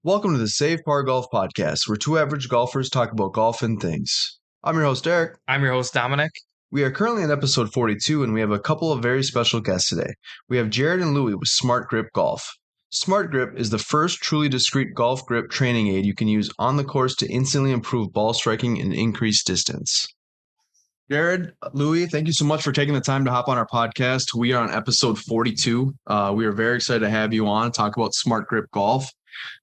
Welcome to the Save Par Golf Podcast, where two average golfers talk about golf and things. I'm your host, Eric. I'm your host, Dominic. We are currently in episode 42, and we have a couple of very special guests today. We have Jared and Louie with SmartGrip Golf. SmartGrip is the first truly discreet golf grip training aid you can use on the course to instantly improve ball striking and increase distance. Jared, Louie, thank you so much for taking the time to hop on our podcast. We are on episode 42. We are very excited to have you on, talk about SmartGrip Golf.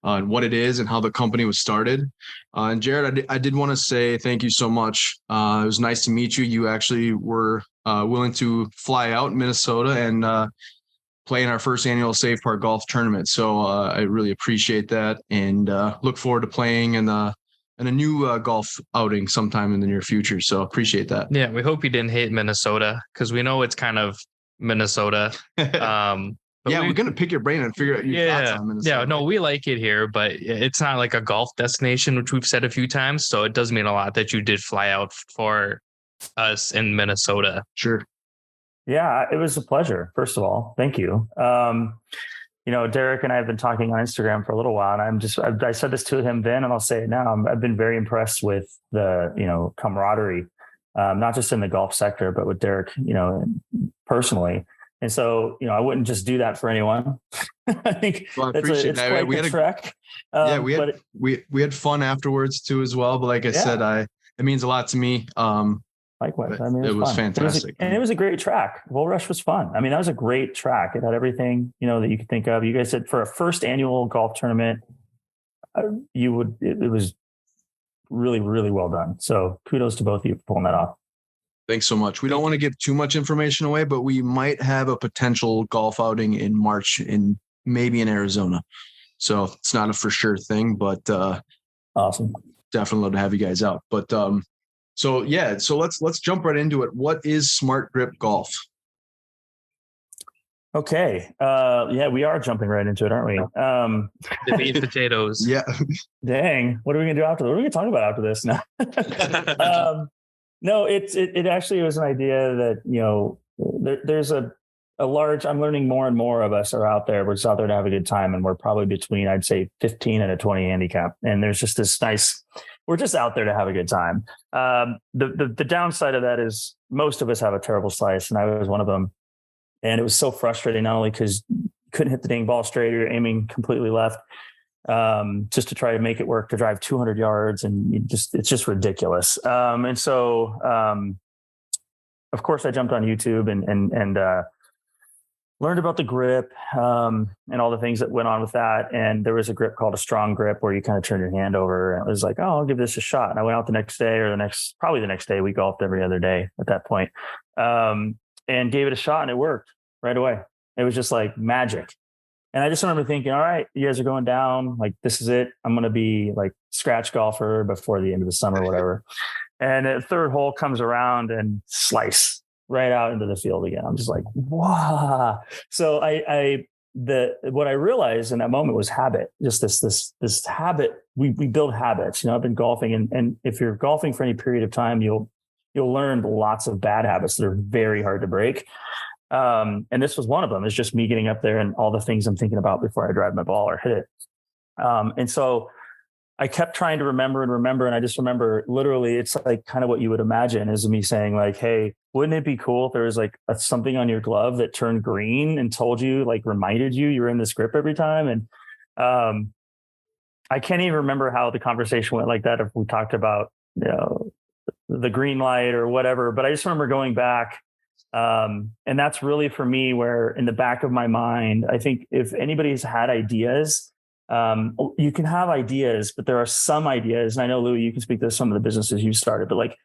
And what it is and how the company was started. And Jared, I did want to say thank you so much. It was nice to meet you. You actually were willing to fly out in Minnesota and play in our first annual Save Par Golf tournament. So I really appreciate that and look forward to playing in a new golf outing sometime in the near future. So appreciate that. Yeah, we hope you didn't hate Minnesota because we know it's kind of Minnesota. We're going to pick your brain and figure out your thoughts on Minnesota. Yeah, no, we like it here, but it's not like a golf destination, which we've said a few times. So it does mean a lot that you did fly out for us in Minnesota. Sure. Yeah, it was a pleasure. First of all, thank you. Derek and I have been talking on Instagram for a little while, and I said this to him then, and I'll say it now. I've been very impressed with the, camaraderie, not just in the golf sector, but with Derek, personally. And so, I wouldn't just do that for anyone. I think I appreciate that. We had a trek. We had fun afterwards too, as well. But like I said, it means a lot to me. Likewise. It was fantastic. It was a great track. Bull Rush was fun. I mean, that was a great track. It had everything, that you could think of. You guys said for a first annual golf tournament, it was really, really well done. So kudos to both of you for pulling that off. Thanks so much. We don't want to give too much information away, but we might have a potential golf outing in March maybe in Arizona. So it's not a for sure thing, but awesome. Definitely love to have you guys out. But so let's jump right into it. What is SmartGrip Golf? Okay. We are jumping right into it, aren't we? The meat and potatoes. Yeah. Dang. What are we gonna do after? What are we gonna talk about after this now? No, it actually was an idea that, there's a large, I'm learning more and more of us are out there. We're just out there to have a good time. And we're probably between, I'd say 15 and a 20 handicap. And there's just this nice, we're just out there to have a good time. The downside of that is most of us have a terrible slice. And I was one of them. And it was so frustrating, not only because you couldn't hit the dang ball straight, you're aiming completely left. Just to try to make it work to drive 200 yards and it's just ridiculous. And so, of course I jumped on YouTube and learned about the grip, and all the things that went on with that. And there was a grip called a strong grip where you kind of turn your hand over, and it was like, oh, I'll give this a shot. And I went out the next day probably the next day. We golfed every other day at that point, and gave it a shot, and it worked right away. It was just like magic. And I just remember thinking, all right, you guys are going down. Like, this is it. I'm going to be like scratch golfer before the end of the summer, whatever. And the third hole comes around and slice right out into the field again. I'm just like, wow. So what I realized in that moment was habit. Just this habit. We build habits. I've been golfing, and if you're golfing for any period of time, you'll learn lots of bad habits that are very hard to break. And this was one of them. Is just me getting up there and all the things I'm thinking about before I drive my ball or hit it. And so I kept trying to remember. And I just remember literally, it's like kind of what you would imagine is me saying like, hey, wouldn't it be cool if there was like something on your glove that turned green and told you, like reminded you were in this grip every time. And, I can't even remember how the conversation went like that. If we talked about, the green light or whatever, but I just remember going back. And that's really for me where in the back of my mind, I think if anybody's had ideas, you can have ideas, but there are some ideas, and I know Louie, you can speak to some of the businesses you started, but like,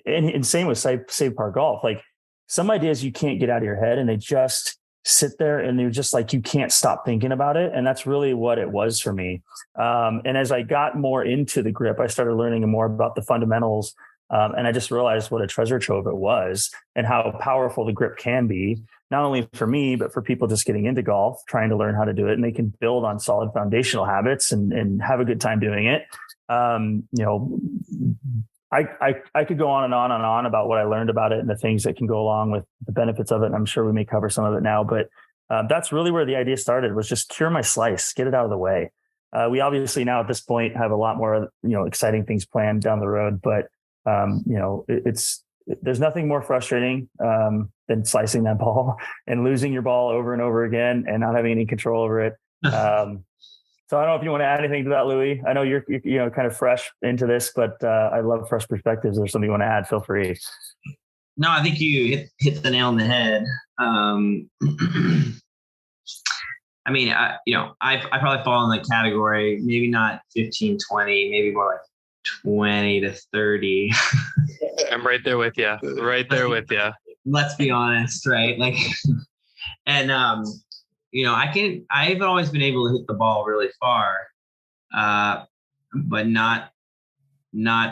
and same with Save Par Golf, like some ideas you can't get out of your head and they just sit there and they're just like, you can't stop thinking about it. And that's really what it was for me. And as I got more into the grip, I started learning more about the fundamentals. And I just realized what a treasure trove it was and how powerful the grip can be, not only for me, but for people just getting into golf, trying to learn how to do it. And they can build on solid foundational habits and have a good time doing it. I could go on and on and on about what I learned about it and the things that can go along with the benefits of it. And I'm sure we may cover some of it now, but that's really where the idea started, was just cure my slice, get it out of the way. We obviously now at this point have a lot more, exciting things planned down the road, but there's nothing more frustrating than slicing that ball and losing your ball over and over again and not having any control over it. So I don't know if you want to add anything to that, Louis. I know you're kind of fresh into this, but I love fresh perspectives. If there's something you want to add, feel free. No, I think you hit the nail on the head. I mean, I probably fall in the category, maybe not 15, 20, maybe more like 20 to 30. I'm right there with you. Let's be honest, right? Like, and, I've always been able to hit the ball really far, but not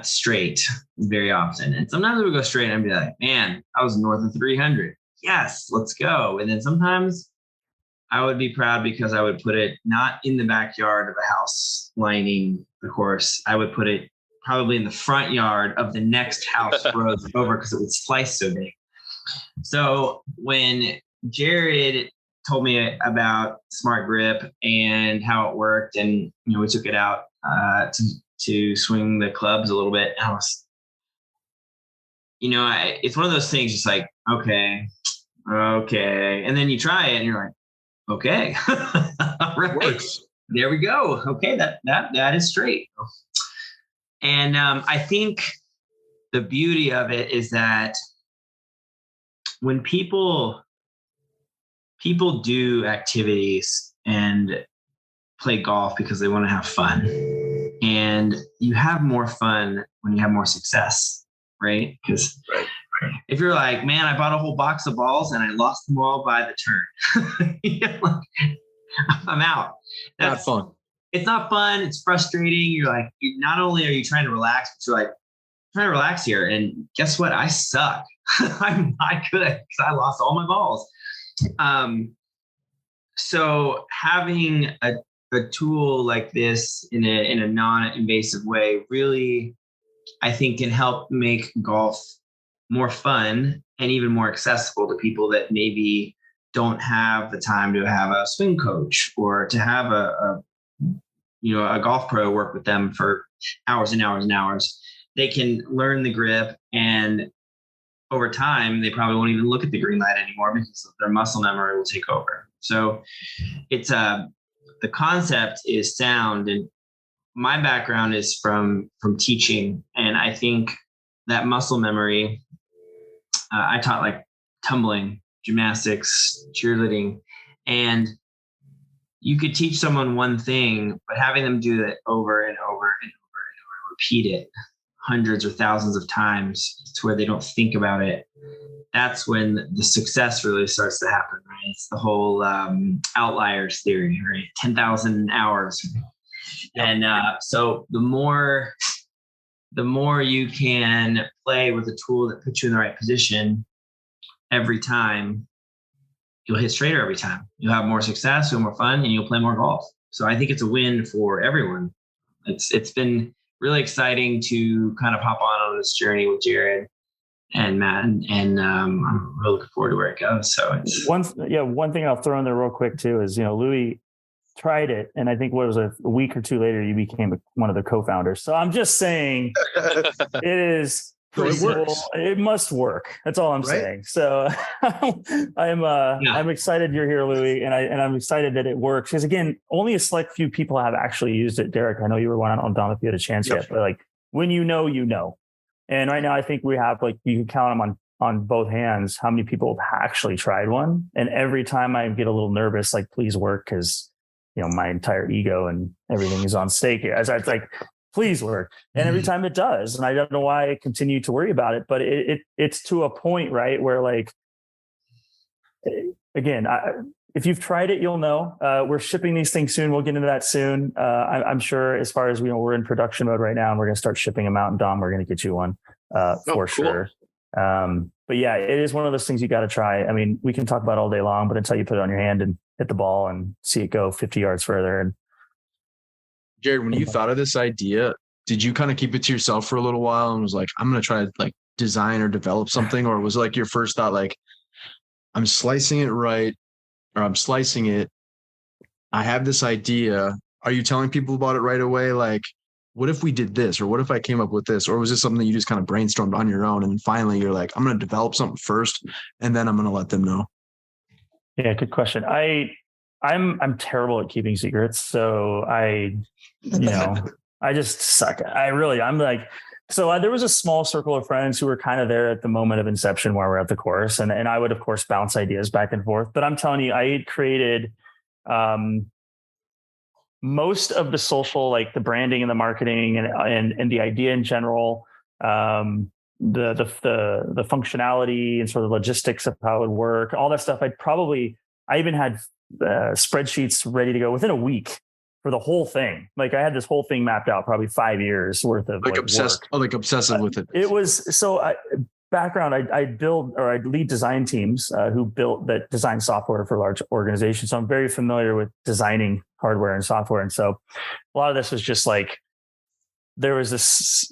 straight very often. And sometimes we go straight and I'd be like, man, I was north of 300. Yes, let's go. And then sometimes I would be proud because I would put it not in the backyard of a house lining the course. I would put it probably in the front yard of the next house rows over because it would slice so big. So when Jared told me about SmartGrip and how it worked, and we took it out to swing the clubs a little bit, I was, it's one of those things. Just like okay, and then you try it, and you're like, okay, right, there we go. Okay, that is straight. And I think the beauty of it is that when people do activities and play golf because they want to have fun, and you have more fun when you have more success, right? Because if you're like, man, I bought a whole box of balls and I lost them all by the turn, I'm out. That's not fun. It's not fun. It's frustrating. You're like, not only are you trying to relax, but you're like, I'm trying to relax here. And guess what? I suck. I'm not good because I lost all my balls. So having a tool like this in a non-invasive way really, I think, can help make golf more fun and even more accessible to people that maybe don't have the time to have a swing coach or to have a golf pro work with them for hours and hours and hours. They can learn the grip, and over time, they probably won't even look at the green light anymore because their muscle memory will take over. So it's the concept is sound, and my background is from teaching. And I think that muscle memory, I taught like tumbling, gymnastics, cheerleading, and you could teach someone one thing, but having them do it over and over and over and over, repeat it hundreds or thousands of times to where they don't think about it, that's when the success really starts to happen, right? It's the whole outliers theory, right? 10,000 hours. Yep. And so the more you can play with a tool that puts you in the right position every time, you'll hit straighter every time. You'll have more success, you'll have more fun, and you'll play more golf. So I think it's a win for everyone. It's been really exciting to kind of hop on this journey with Jared and Matt, and I'm really looking forward to where it goes. So it's one thing I'll throw in there real quick too is, Louis tried it, and I think what was a week or two later, you became one of the co-founders. So I'm just saying it is. It must work. That's all I'm saying. So I'm excited you're here, Louis, and I'm excited that it works. Because again, only a select few people have actually used it. Derek, I know you were one. I don't know if you had a chance yet, but like when you know. And right now, I think we have you can count them on both hands how many people have actually tried one. And every time I get a little nervous, like please work, because my entire ego and everything is on stake here. As I was like, please work. And every time it does. And I don't know why I continue to worry about it, but it's to a point, right, where again, if you've tried it, you'll know. We're shipping these things soon. We'll get into that soon. I'm sure as far as we're in production mode right now, and we're going to start shipping them out. And Dom, we're going to get you one for sure. But yeah, it is one of those things you got to try. I mean, we can talk about it all day long, but until you put it on your hand and hit the ball and see it go 50 yards further. And Jared, when you thought of this idea, did you kind of keep it to yourself for a little while and was like, I'm going to try to design or develop something? Or was it your first thought, I'm slicing it right, or I'm slicing it, I have this idea, are you telling people about it right away? Like, what if we did this, or what if I came up with this, or was this something you just kind of brainstormed on your own? And finally you're like, I'm going to develop something first and then I'm going to let them know. Yeah, good question. I'm terrible at keeping secrets. So I just suck. There was a small circle of friends who were kind of there at the moment of inception where we're at the course. And I would of course bounce ideas back and forth, but I'm telling you, I had created, most of the social, like the branding and the marketing and the idea in general, the functionality and sort of logistics of how it would work, all that stuff. I even had spreadsheets ready to go within a week for the whole thing. Like I had this whole thing mapped out, probably 5 years worth of obsessed, work. Obsessive with it. It was background. I'd lead design teams that design software for large organizations. So I'm very familiar with designing hardware and software. And so a lot of this was just like, there was this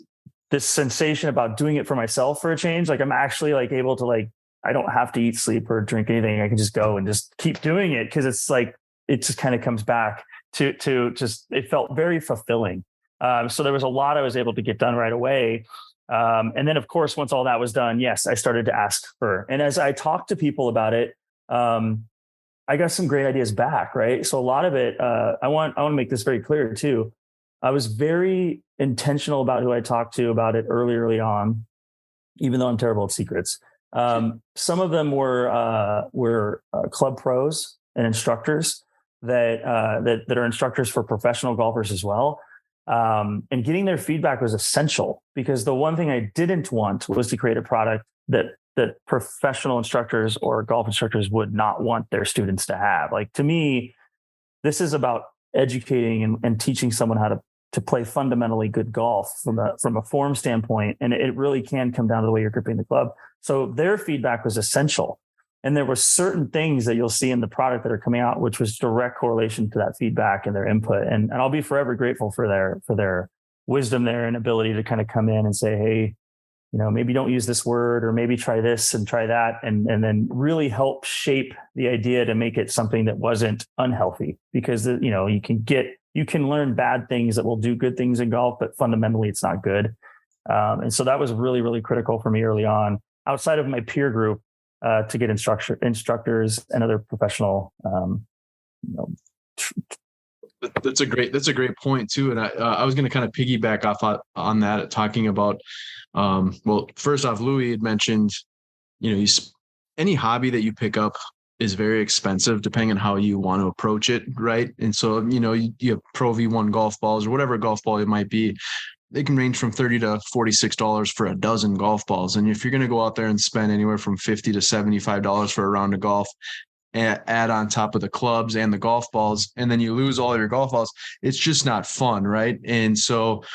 sensation about doing it for myself for a change. Like I'm actually like able to like, I don't have to eat, sleep, or drink anything. I can just go and just keep doing it. Cause it's like, it just kind of comes back to just, it felt very fulfilling. So there was a lot I was able to get done right away. And then of course, once all that was done, yes, I started to ask and as I talked to people about it, I got some great ideas back. Right. So a lot of it, I want to make this very clear too. I was very intentional about who I talked to about it early on, even though I'm terrible at secrets. Some of them were club pros and instructors that are instructors for professional golfers as well. And getting their feedback was essential, because the one thing I didn't want was to create a product that professional instructors or golf instructors would not want their students to have. Like, to me, this is about educating and teaching someone how to play fundamentally good golf from a form standpoint. And it really can come down to the way you're gripping the club. So their feedback was essential. And there were certain things that you'll see in the product that are coming out, which was direct correlation to that feedback and their input. And I'll be forever grateful for their wisdom there and ability to kind of come in and say, hey, maybe don't use this word, or maybe try this and try that. And then really help shape the idea to make it something that wasn't unhealthy, because, you can learn bad things that will do good things in golf, but fundamentally it's not good. And so that was really, really critical for me early on, outside of my peer group, to get instructors and other professional. That's a great point too. And I was going to kind of piggyback off on that, talking about, well, first off, Louis had mentioned, any hobby that you pick up is very expensive depending on how you want to approach it. Right. And so, you have Pro V1 golf balls or whatever golf ball it might be. They can range from $30 to $46 for a dozen golf balls. And if you're going to go out there and spend anywhere from $50 to $75 for a round of golf, add on top of the clubs and the golf balls, and then you lose all of your golf balls, it's just not fun. Right. And so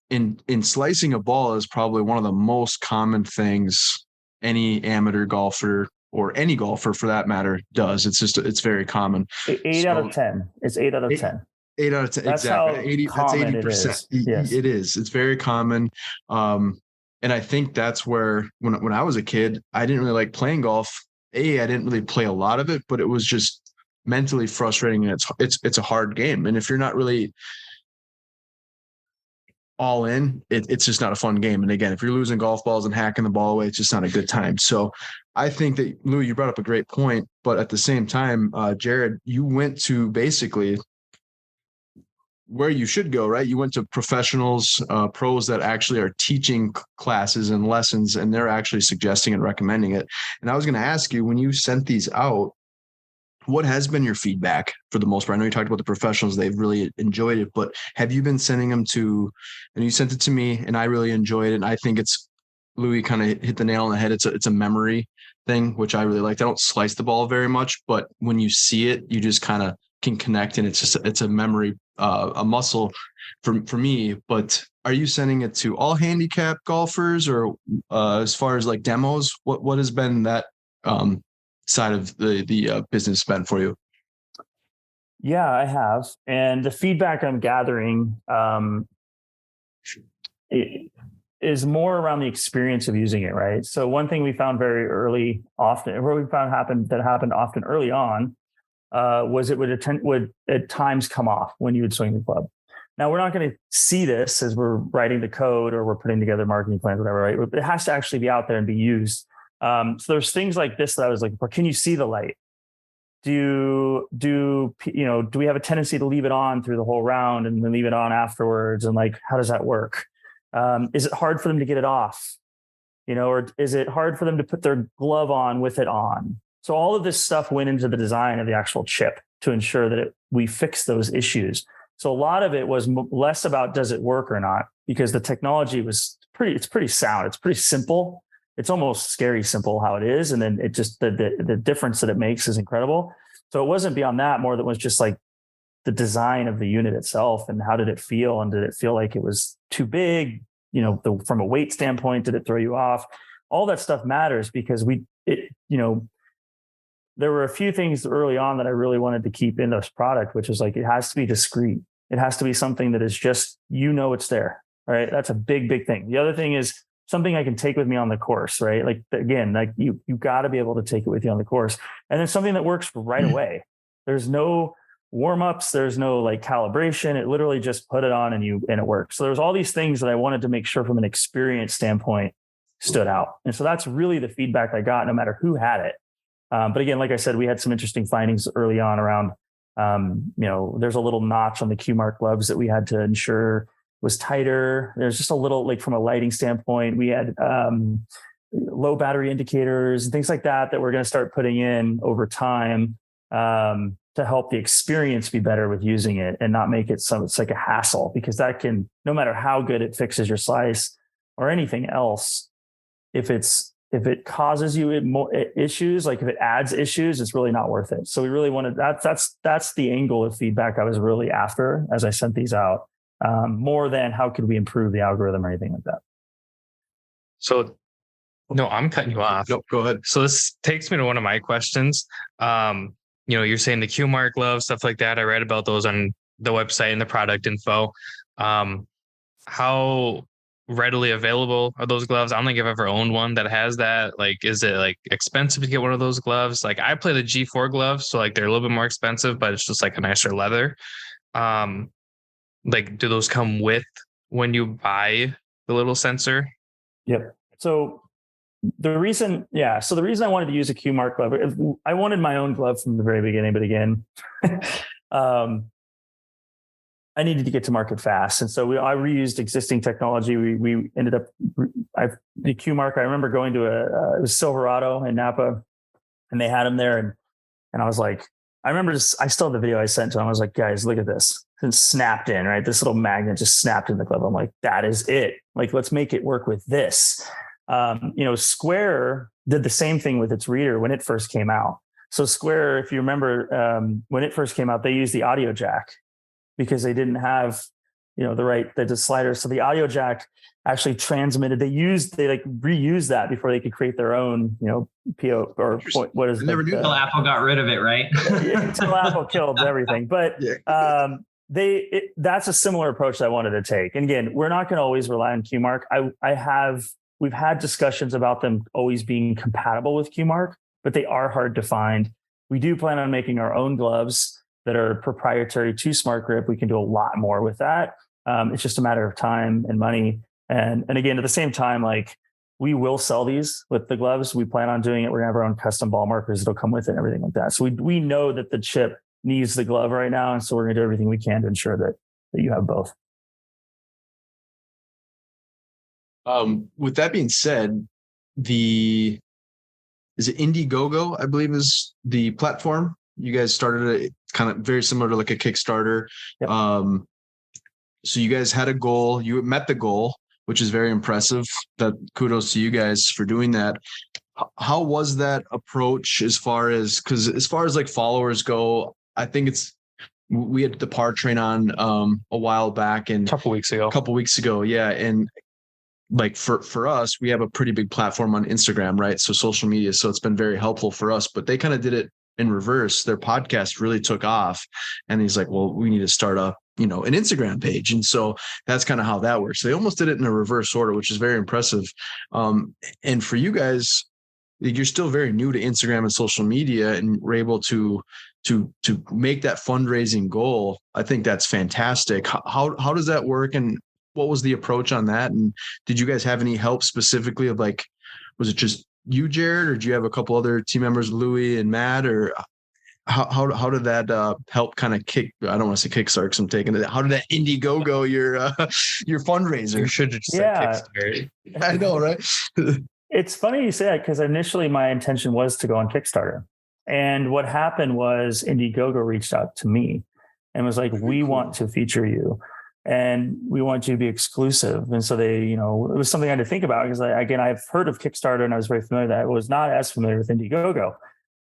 in slicing a ball is probably one of the most common things any amateur golfer, or any golfer for that matter, does. It's very common. 8 out of 10. It's 8 out of 10. 8 out of 10. That's exactly. That's 80%. It is. Yes. It is. It's very common. And I think that's where, when I was a kid, I didn't really like playing golf. I didn't really play a lot of it, but it was just mentally frustrating. And it's a hard game. And if you're not really all in, it's just not a fun game. And again, if you're losing golf balls and hacking the ball away, it's just not a good time. So I think that, Lou, you brought up a great point, but at the same time, Jared, you went to basically where you should go, right? You went to professionals, pros that actually are teaching classes and lessons, and they're actually suggesting and recommending it. And I was going to ask you, when you sent these out, what has been your feedback for the most part? I know you talked about the professionals, they've really enjoyed it, but have you been sending them to, and you sent it to me and I really enjoyed it. And I think Louis kind of hit the nail on the head. It's a memory thing, which I really liked. I don't slice the ball very much, but when you see it, you just kind of can connect, and it's a memory, a muscle for me. But are you sending it to all handicap golfers, or as far as like demos, what has been that side of the business been for you? Yeah, I have. And the feedback I'm gathering is more around the experience of using it, right? So one thing we found happened often early on, was it would at times come off when you would swing the club. Now, we're not going to see this as we're writing the code or we're putting together marketing plans, whatever, right? It has to actually be out there and be used. So there's things like this that I was looking for. Can you see the light? Do we have a tendency to leave it on through the whole round and then leave it on afterwards? And like, how does that work? Is it hard for them to get it off? Or is it hard for them to put their glove on with it on? So all of this stuff went into the design of the actual chip to ensure that we fix those issues. So a lot of it was less about does it work or not, because the technology was pretty sound. It's pretty simple. It's almost scary simple how it is. And then it just, the difference that it makes is incredible. So it wasn't beyond that, more than was just like the design of the unit itself and how did it feel? And did it feel like it was too big? From a weight standpoint, did it throw you off? All that stuff matters because there were a few things early on that I really wanted to keep in this product, which is like, it has to be discreet. It has to be something that is just, it's there, right? That's a big, big thing. The other thing is something I can take with me on the course, right? Like, again, like you got to be able to take it with you on the course. And then something that works right away. There's no warm-ups. There's no like calibration. It literally just put it on and it works. So there's all these things that I wanted to make sure from an experience standpoint stood out. And so that's really the feedback I got no matter who had it. But again, like I said, we had some interesting findings early on around, there's a little notch on the Q Mark gloves that we had to ensure was tighter. There's just a little, like from a lighting standpoint, we had low battery indicators and things like that we're going to start putting in over time to help the experience be better with using it and not make it so it's like a hassle, because that can, no matter how good it fixes your slice or anything else, if it causes you more issues, like if it adds issues, it's really not worth it. So we really wanted that's the angle of feedback I was really after as I sent these out, more than how could we improve the algorithm or anything like that. So, no, I'm cutting you off. No, go ahead. So this takes me to one of my questions. You're saying the Q Mark glove, stuff like that. I read about those on the website and the product info. How readily available are those gloves? I don't think I've ever owned one that has that. Like, is it like expensive to get one of those gloves? Like, I play the G4 gloves, so like they're a little bit more expensive, but it's just like a nicer leather. Like, do those come with when you buy the little sensor? Yep. So the reason I wanted to use a Q Mark glove, I wanted my own glove from the very beginning, but again, I needed to get to market fast. And so I reused existing technology. We ended up, the Q Mark, I remember going to it was Silverado in Napa, and they had them there. And I was like, I still have the video I sent to them. I was like, guys, look at this. And snapped in, right? This little magnet just snapped in the glove. I'm like, that is it. Like, let's make it work with this. Square did the same thing with its reader when it first came out. So Square, if you remember, when it first came out, they used the audio jack because they didn't have, the sliders. So the audio jack actually transmitted. They reused that before they could create their own, PO or what is it? Never knew until Apple got rid of it, right? Until Apple killed everything. But that's a similar approach that I wanted to take. And again, we're not going to always rely on Q Mark. We've had discussions about them always being compatible with Q Mark, but they are hard to find. We do plan on making our own gloves that are proprietary to SmartGrip. We can do a lot more with that. It's just a matter of time and money. And again, at the same time, like, we will sell these with the gloves. We plan on doing it. We're gonna have our own custom ball markers that'll come with it and everything like that. So we know that the chip needs the glove right now. And so we're gonna do everything we can to ensure that you have both. With that being said, is it Indiegogo, I believe, is the platform? You guys started it kind of very similar to like a Kickstarter. Yep. So you guys had a goal, you met the goal, which is very impressive. That kudos to you guys for doing that. How was that approach because as far as like followers go, I think we had the Par Train on a while back and a couple weeks ago. Yeah. And like for us, we have a pretty big platform on Instagram, right? So social media. So it's been very helpful for us, but they kind of did it in reverse. Their podcast really took off, and he's like, well, we need to start an Instagram page. And so that's kind of how that works. So they almost did it in a reverse order, which is very impressive. And for you guys, you're still very new to Instagram and social media, and we're able to make that fundraising goal. I think that's fantastic. How does that work, and what was the approach on that? And did you guys have any help specifically of like, was it just you, Jared, or do you have a couple other team members, Louis and Matt, or how did that help kind of kick? I don't want to say kickstart because I'm taking it. How did that Indiegogo your fundraiser? You should have just said Kickstarter. I know, right? It's funny you say that, because initially my intention was to go on Kickstarter. And what happened was Indiegogo reached out to me and was like, we want to feature you and we want you to be exclusive. And so they, it was something I had to think about, because I've heard of Kickstarter and I was very familiar with that. I was not as familiar with Indiegogo,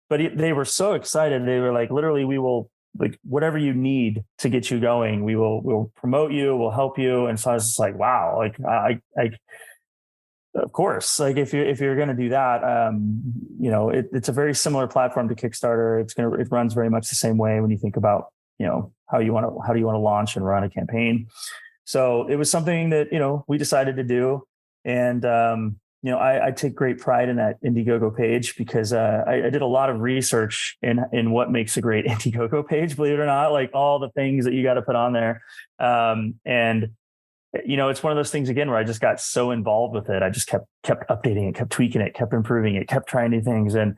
but they were so excited. They were like, literally, we will, like, whatever you need to get you going, we'll promote you, we'll help you. And so I was just like, wow, like of course, like if you're going to do that, it's a very similar platform to Kickstarter. It runs very much the same way when you think about, how do you want to launch and run a campaign. So it was something that, we decided to do. And, I take great pride in that Indiegogo page, because I did a lot of research in what makes a great Indiegogo page, believe it or not, like all the things that you got to put on there. And it's one of those things, again, where I just got so involved with it. I just kept updating it, kept tweaking it, kept improving it, kept trying new things. And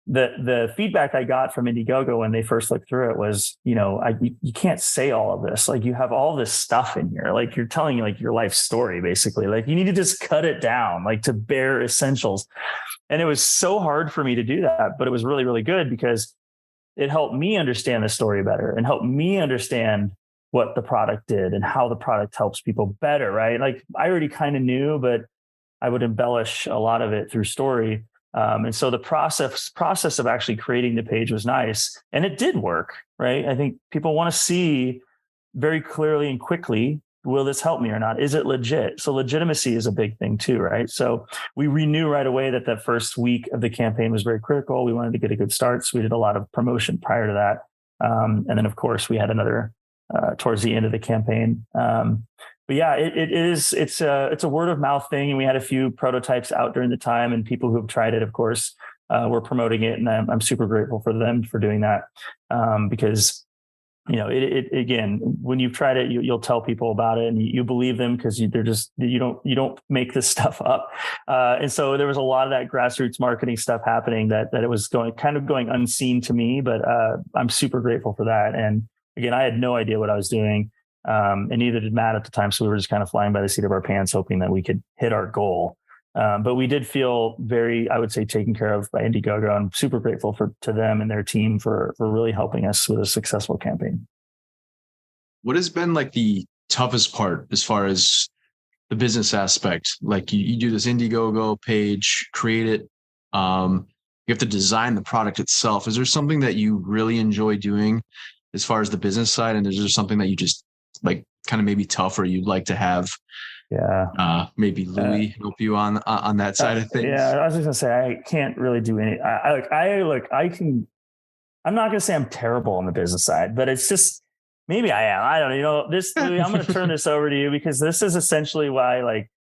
the feedback I got from Indiegogo when they first looked through it was, you can't say all of this. Like, you have all this stuff in here. Like, you're telling like your life story, basically. Like, you need to just cut it down, like to bare essentials. And it was so hard for me to do that, but it was really, really good, because it helped me understand the story better and helped me understand what the product did and how the product helps people better, right? Like, I already kind of knew, but I would embellish a lot of it through story. And so the process of actually creating the page was nice, and it did work, right? I think people want to see very clearly and quickly, will this help me or not? Is it legit? So legitimacy is a big thing too, right? So we knew right away that the first week of the campaign was very critical. We wanted to get a good start, so we did a lot of promotion prior to that. And then of course we had another towards the end of the campaign. But yeah, it's a word of mouth thing. And we had a few prototypes out during the time, and people who have tried it, of course, were promoting it. And I'm super grateful for them for doing that. Because, it again, when you've tried it, you'll tell people about it and you believe them, because you don't make this stuff up. And so there was a lot of that grassroots marketing stuff happening that it was going unseen to me, but I'm super grateful for that. And again, I had no idea what I was doing. And neither did Matt at the time. So we were just kind of flying by the seat of our pants, hoping that we could hit our goal. But we did feel very, I would say, taken care of by Indiegogo. I'm super grateful to them and their team for really helping us with a successful campaign. What has been like the toughest part as far as the business aspect? Like you do this Indiegogo page, create it. You have to design the product itself. Is there something that you really enjoy doing as far as the business side? And is there something that you just like kind of maybe tough, or you'd like to have maybe Louis help you on that side of things? Yeah, I was just gonna say, I can't really do any. I'm not gonna say I'm terrible on the business side, but it's just, maybe I am. I don't know. This, Louis, I'm gonna turn this over to you, because this is essentially why, like,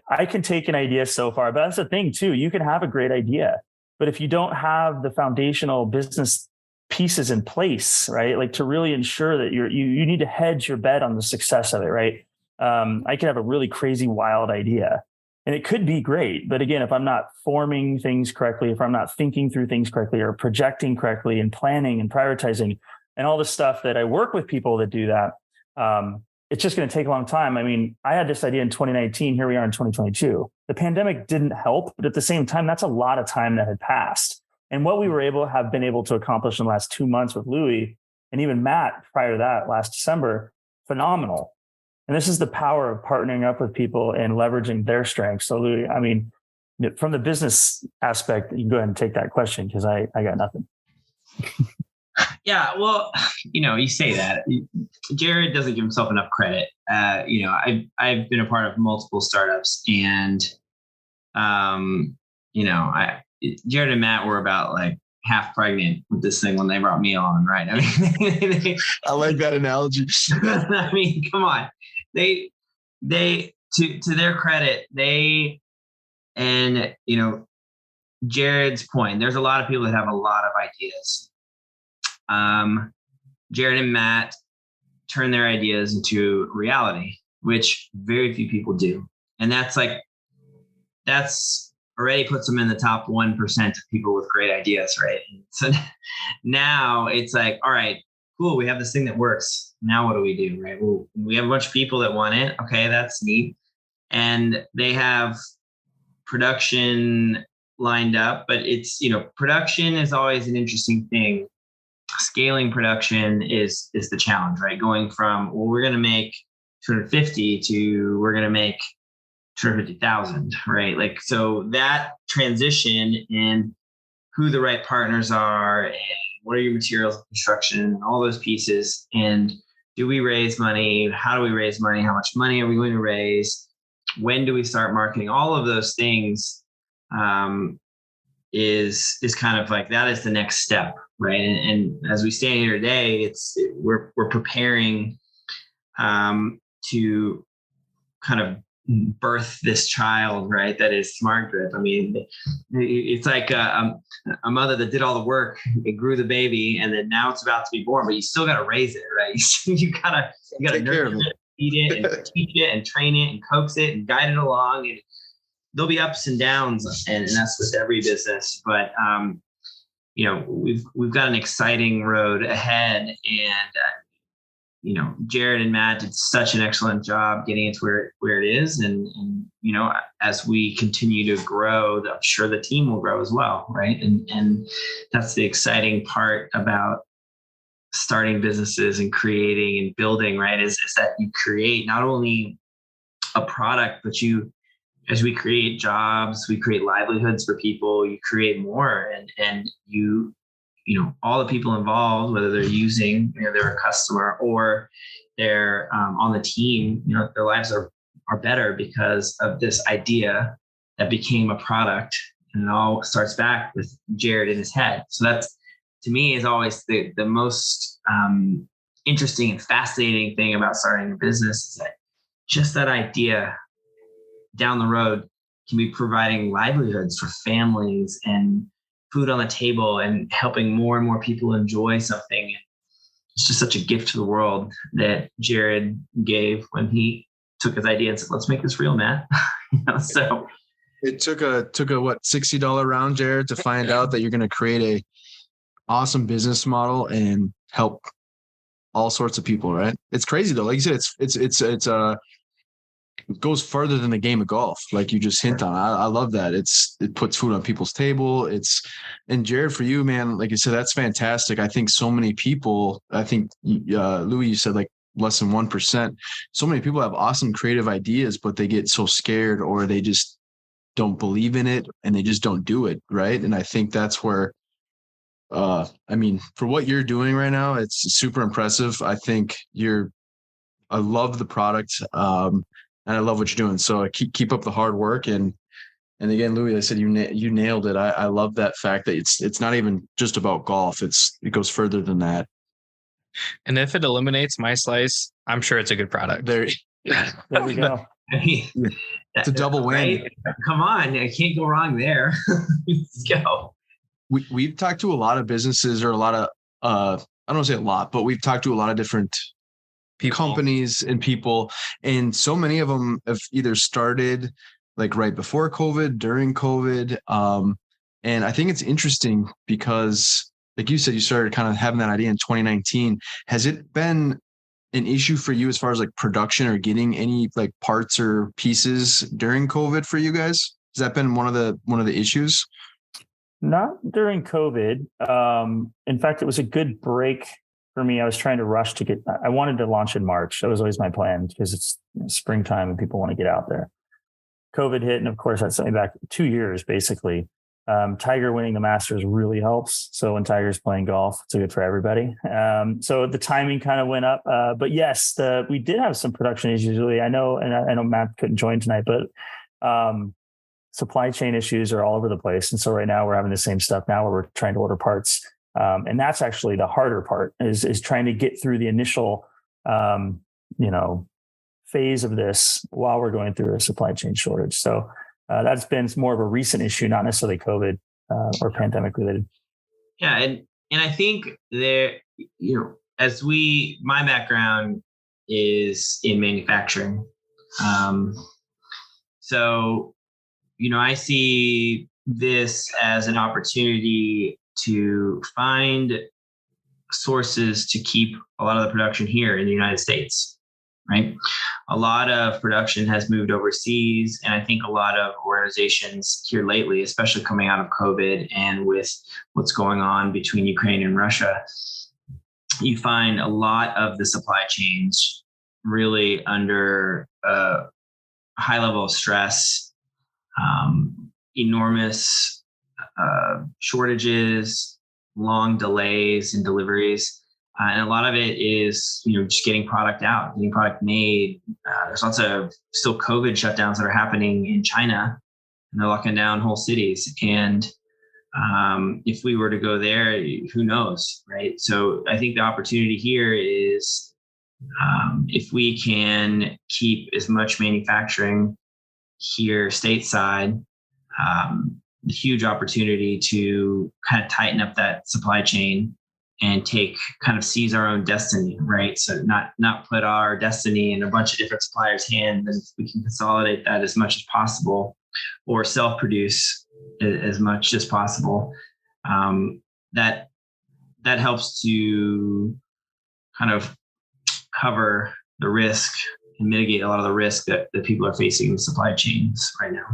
I can take an idea so far, but that's the thing too. You can have a great idea, but if you don't have the foundational business pieces in place, right? Like, to really ensure that you need to hedge your bet on the success of it, right? I could have a really crazy, wild idea and it could be great. But again, if I'm not forming things correctly, if I'm not thinking through things correctly or projecting correctly and planning and prioritizing and all the stuff that I work with people that do that, it's just going to take a long time. I mean, I had this idea in 2019. Here we are in 2022. The pandemic didn't help, but at the same time, that's a lot of time that had passed. And what we have been able to accomplish in the last 2 months with Louis and even Matt prior to that last December, phenomenal. And this is the power of partnering up with people and leveraging their strengths. So Louis, I mean, from the business aspect, you can go ahead and take that question, because I got nothing. Yeah, well, you say that. Jared doesn't give himself enough credit. I've been a part of multiple startups, and Jared and Matt were about like half pregnant with this thing when they brought me on, right? I mean, I like that analogy. I mean, come on. They to their credit, they, and Jared's point, there's a lot of people that have a lot of ideas. Jared and Matt turn their ideas into reality, which very few people do. And that's already puts them in the top 1% of people with great ideas, right? And so now it's like, all right, cool, we have this thing that works. Now what do we do, right? Well, we have a bunch of people that want it. Okay, that's neat. And they have production lined up, but it's, production is always an interesting thing. Scaling production is the challenge, right? Going from, well, we're going to make 250 to we're going to make 250,000, right? Like, so that transition and who the right partners are and what are your materials of construction and all those pieces. And do we raise money? How do we raise money? How much money are we going to raise? When do we start marketing? All of those things is kind of like, that is the next step, right? And as we stand here today, we're preparing to kind of birth this child, right? That is SmartGrip. I mean, it's like a mother that did all the work, it grew the baby, and then now it's about to be born, but you still got to raise it, right? you gotta nurture it, feed it, and teach it, and train it, and coax it, and guide it along. And there'll be ups and downs, and that's with every business. But we've got an exciting road ahead, and Jared and Matt did such an excellent job getting it to where it is. And as we continue to grow, I'm sure the team will grow as well. Right. And that's the exciting part about starting businesses and creating and building, right. Is that you create not only a product, but as we create jobs, we create livelihoods for people, you create more, and all the people involved, whether they're using, they're a customer or they're on the team, their lives are better because of this idea that became a product. And it all starts back with Jared in his head. So that's, to me, is always the most interesting and fascinating thing about starting a business, is that just that idea down the road can be providing livelihoods for families and food on the table and helping more and more people enjoy something. It's just such a gift to the world that Jared gave when he took his idea and said, let's make this real, Matt. So it took a what, $60 round, Jared, to find out that you're going to create a awesome business model and help all sorts of people, right? It's crazy though. Like you said, it goes further than the game of golf, like you just hint on. I love that. It puts food on people's table. And Jared, for you, man, like you said, that's fantastic. I think so many people, Louis, you said like less than 1%. So many people have awesome creative ideas, but they get so scared or they just don't believe in it and they just don't do it. Right. And I think that's where, for what you're doing right now, it's super impressive. I think I love the product. And I love what you're doing. So keep up the hard work. And again, Louis, I said you nailed it. I love that fact that it's not even just about golf. It goes further than that. And if it eliminates my slice, I'm sure it's a good product. There we go. It's a double win. Right? Come on, I can't go wrong there. Let's go. We've talked to a lot of businesses, or a lot of I don't want to say a lot, but we've talked to a lot of different companies and people, and so many of them have either started like right before COVID, during COVID. And I think it's interesting because, like you said, you started kind of having that idea in 2019. Has it been an issue for you as far as like production or getting any like parts or pieces during COVID for you guys? Has that been one of the issues? Not during COVID. In fact, it was a good break for me. I was trying to rush I wanted to launch in March. That was always my plan because it's springtime and people want to get out there. COVID hit. And of course, that sent me back 2 years, basically. Tiger winning the Masters really helps. So when Tiger's playing golf, it's good for everybody. So the timing kind of went up. But yes, we did have some production issues. Really, I know Matt couldn't join tonight, but supply chain issues are all over the place. And so right now we're having the same stuff now where we're trying to order parts. And that's actually the harder part is trying to get through the initial, phase of this while we're going through a supply chain shortage. So that's been more of a recent issue, not necessarily COVID. or pandemic related. Yeah, and I think there, my background is in manufacturing, so I see this as an opportunity to find sources to keep a lot of the production here in the United States, right? A lot of production has moved overseas, and I think a lot of organizations here lately, especially coming out of COVID and with what's going on between Ukraine and Russia, you find a lot of the supply chains really under a high level of stress, enormous shortages, long delays in deliveries. And a lot of it is, just getting product out, getting product made. There's lots of still COVID shutdowns that are happening in China, and they're locking down whole cities. And if we were to go there, who knows, right? So I think the opportunity here is, if we can keep as much manufacturing here stateside, the huge opportunity to kind of tighten up that supply chain and seize our own destiny, right? So not put our destiny in a bunch of different suppliers' hands, and we can consolidate that as much as possible, or self-produce as much as possible. That helps to kind of cover the risk and mitigate a lot of the risk that people are facing in the supply chains right now.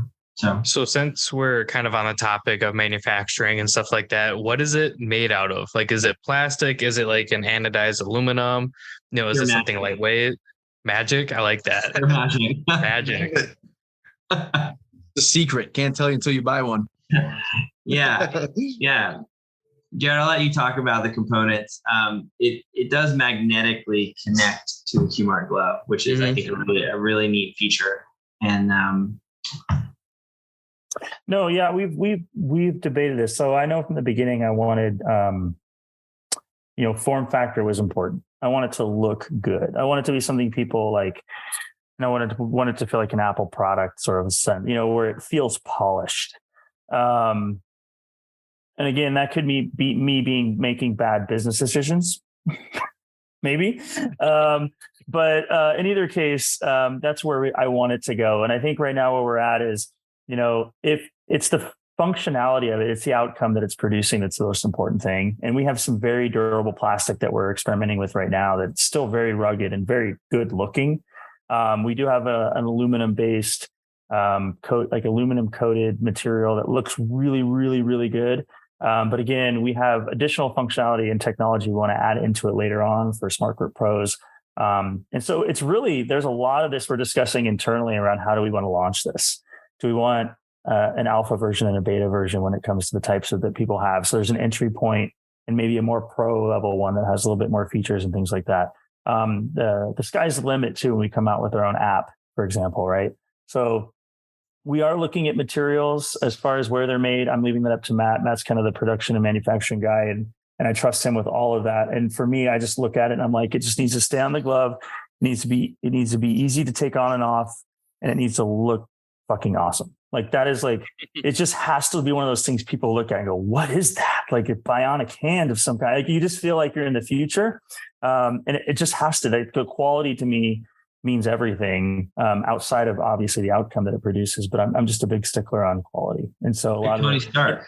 So since we're kind of on the topic of manufacturing and stuff like that, what is it made out of? Like, is it plastic? Is it like an anodized aluminum? Is it something lightweight? Magic? I like that. Pure magic. Magic. The secret. Can't tell you until you buy one. Yeah. Jared, I'll let you talk about the components. It does magnetically connect to the QMart glove, which is, I think, a really neat feature. And no, yeah, we've debated this. So I know from the beginning I wanted, form factor was important. I want it to look good. I want it to be something people like, and I wanted to feel like an Apple product sort of a sense, where it feels polished. And again, that could be me making bad business decisions, maybe. But in either case, that's where I want it to go. And I think right now where we're at is, if it's the functionality of it, it's the outcome that it's producing that's the most important thing. And we have some very durable plastic that we're experimenting with right now that's still very rugged and very good looking. We do have an aluminum based aluminum coated material that looks really, really, really good. But again, we have additional functionality and technology we want to add into it later on for SmartGrip Pros. And so it's really, there's a lot of this we're discussing internally around how do we want to launch this? Do we want an alpha version and a beta version when it comes to the types that people have? So there's an entry point and maybe a more pro level one that has a little bit more features and things like that. The sky's the limit too when we come out with our own app, for example, right? So we are looking at materials as far as where they're made. I'm leaving that up to Matt. Matt's kind of the production and manufacturing guy, and I trust him with all of that. And for me, I just look at it and I'm like, it just needs to stay on the glove. It needs to be easy to take on and off, and it needs to look fucking awesome. Like that is like, it just has to be one of those things people look at and go, what is that? Like a bionic hand of some kind. Like you just feel like you're in the future. And it just has to, the quality to me means everything, outside of obviously the outcome that it produces, but I'm just a big stickler on quality. And so a lot of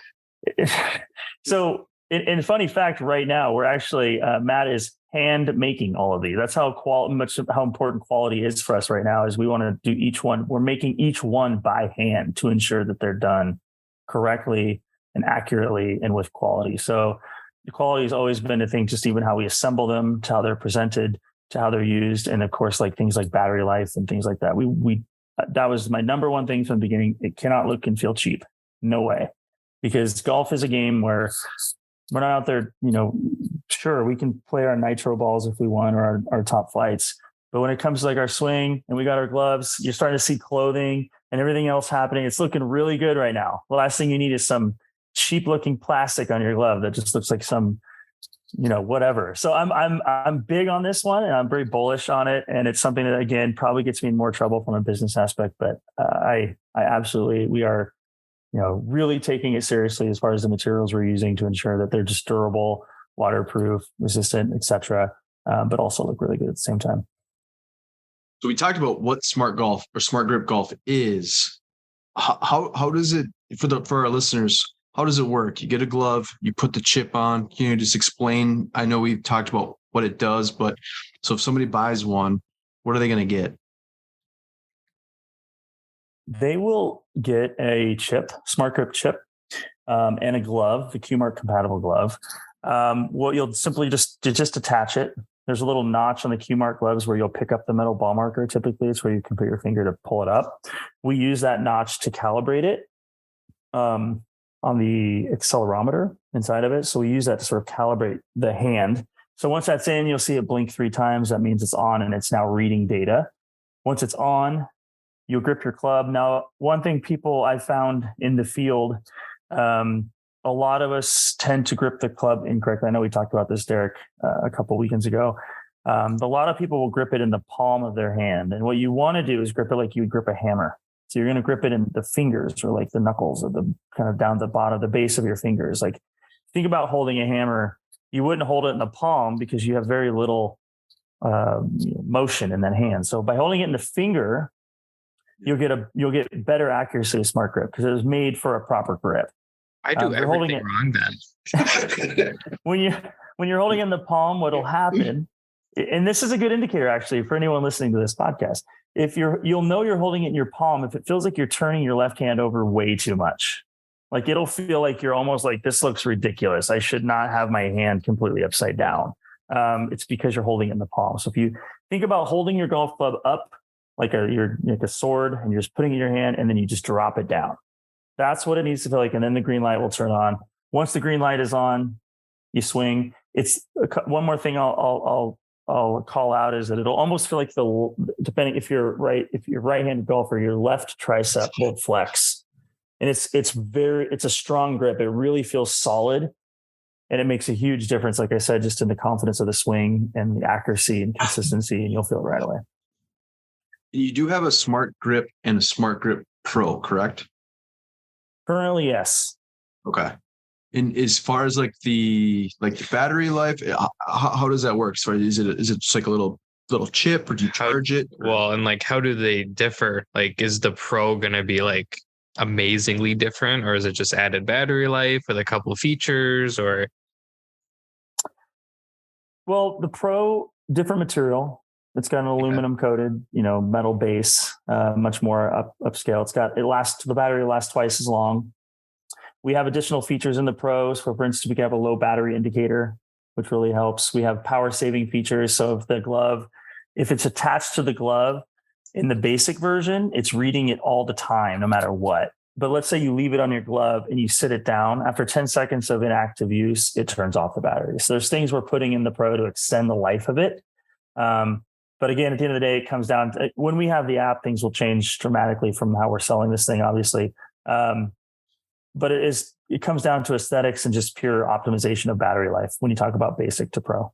so in funny fact, right now we're actually, Matt is hand making all of these. That's how important quality is for us right now, is we want to do each one. We're making each one by hand to ensure that they're done correctly and accurately and with quality. So the quality has always been a thing, just even how we assemble them, to how they're presented, to how they're used. And of course, like things like battery life and things like that. That was my number one thing from the beginning. It cannot look and feel cheap. No way. Because golf is a game where we're not out there, sure, we can play our nitro balls if we want, or our top flights. But when it comes to like our swing and we got our gloves, you're starting to see clothing and everything else happening. It's looking really good right now. The last thing you need is some cheap looking plastic on your glove that just looks like some, whatever. So I'm big on this one, and I'm very bullish on it. And it's something that, again, probably gets me in more trouble from a business aspect. But I absolutely, we are really taking it seriously as far as the materials we're using to ensure that they're just durable, waterproof, resistant, etc., but also look really good at the same time. So we talked about what Smart Golf or SmartGrip Golf is. How does it, for our listeners, how does it work? You get a glove, you put the chip on. Can you just explain? I know we've talked about what it does, but so if somebody buys one, what are they going to get? They will get a chip, SmartGrip chip, and a glove, the QMark compatible glove. Well, you'll simply just attach it. There's a little notch on the QMark gloves where you'll pick up the metal ball marker. Typically, it's where you can put your finger to pull it up. We use that notch to calibrate it on the accelerometer inside of it. So we use that to sort of calibrate the hand. So once that's in, you'll see it blink 3 times. That means it's on and it's now reading data. Once it's on, you'll grip your club. Now, one thing people I found in the field, a lot of us tend to grip the club incorrectly. I know we talked about this, Derek, a couple of weekends ago. A lot of people will grip it in the palm of their hand. And what you want to do is grip it like you would grip a hammer. So you're going to grip it in the fingers or like the knuckles or the kind of down the bottom, the base of your fingers. Like think about holding a hammer. You wouldn't hold it in the palm because you have very little motion in that hand. So by holding it in the finger, you'll get better accuracy with SmartGrip because it was made for a proper grip. I do everything wrong then. when you're holding it in the palm, what'll happen, and this is a good indicator actually for anyone listening to this podcast. You'll know you're holding it in your palm if it feels like you're turning your left hand over way too much. Like it'll feel like you're almost like, this looks ridiculous. I should not have my hand completely upside down. It's because you're holding it in the palm. So if you think about holding your golf club up like a sword and you're just putting it in your hand and then you just drop it down. That's what it needs to feel like. And then the green light will turn on. Once the green light is on, you swing. It's one more thing I'll call out is that it'll almost feel like depending if you're right-handed golfer, your left tricep will flex. And it's a strong grip. It really feels solid. And it makes a huge difference, like I said, just in the confidence of the swing and the accuracy and consistency, and you'll feel it right away. You do have a SmartGrip and a SmartGrip Pro, correct? Currently, yes. Okay. And as far as like the battery life, how does that work? So is it just like a little chip, or do you charge it? Well, and like how do they differ? Like, is the Pro gonna be like amazingly different, or is it just added battery life with a couple of features? Or well, the Pro, different material. It's got an aluminum coated, metal base, much more upscale. The battery lasts twice as long. We have additional features in the Pros. For instance, we can have a low battery indicator, which really helps. We have power saving features. So if it's attached to the glove in the basic version, it's reading it all the time, no matter what. But let's say you leave it on your glove and you sit it down. After 10 seconds of inactive use, it turns off the battery. So there's things we're putting in the Pro to extend the life of it. But again, at the end of the day, it comes down to when we have the app, things will change dramatically from how we're selling this thing, obviously. But it comes down to aesthetics and just pure optimization of battery life when you talk about basic to Pro.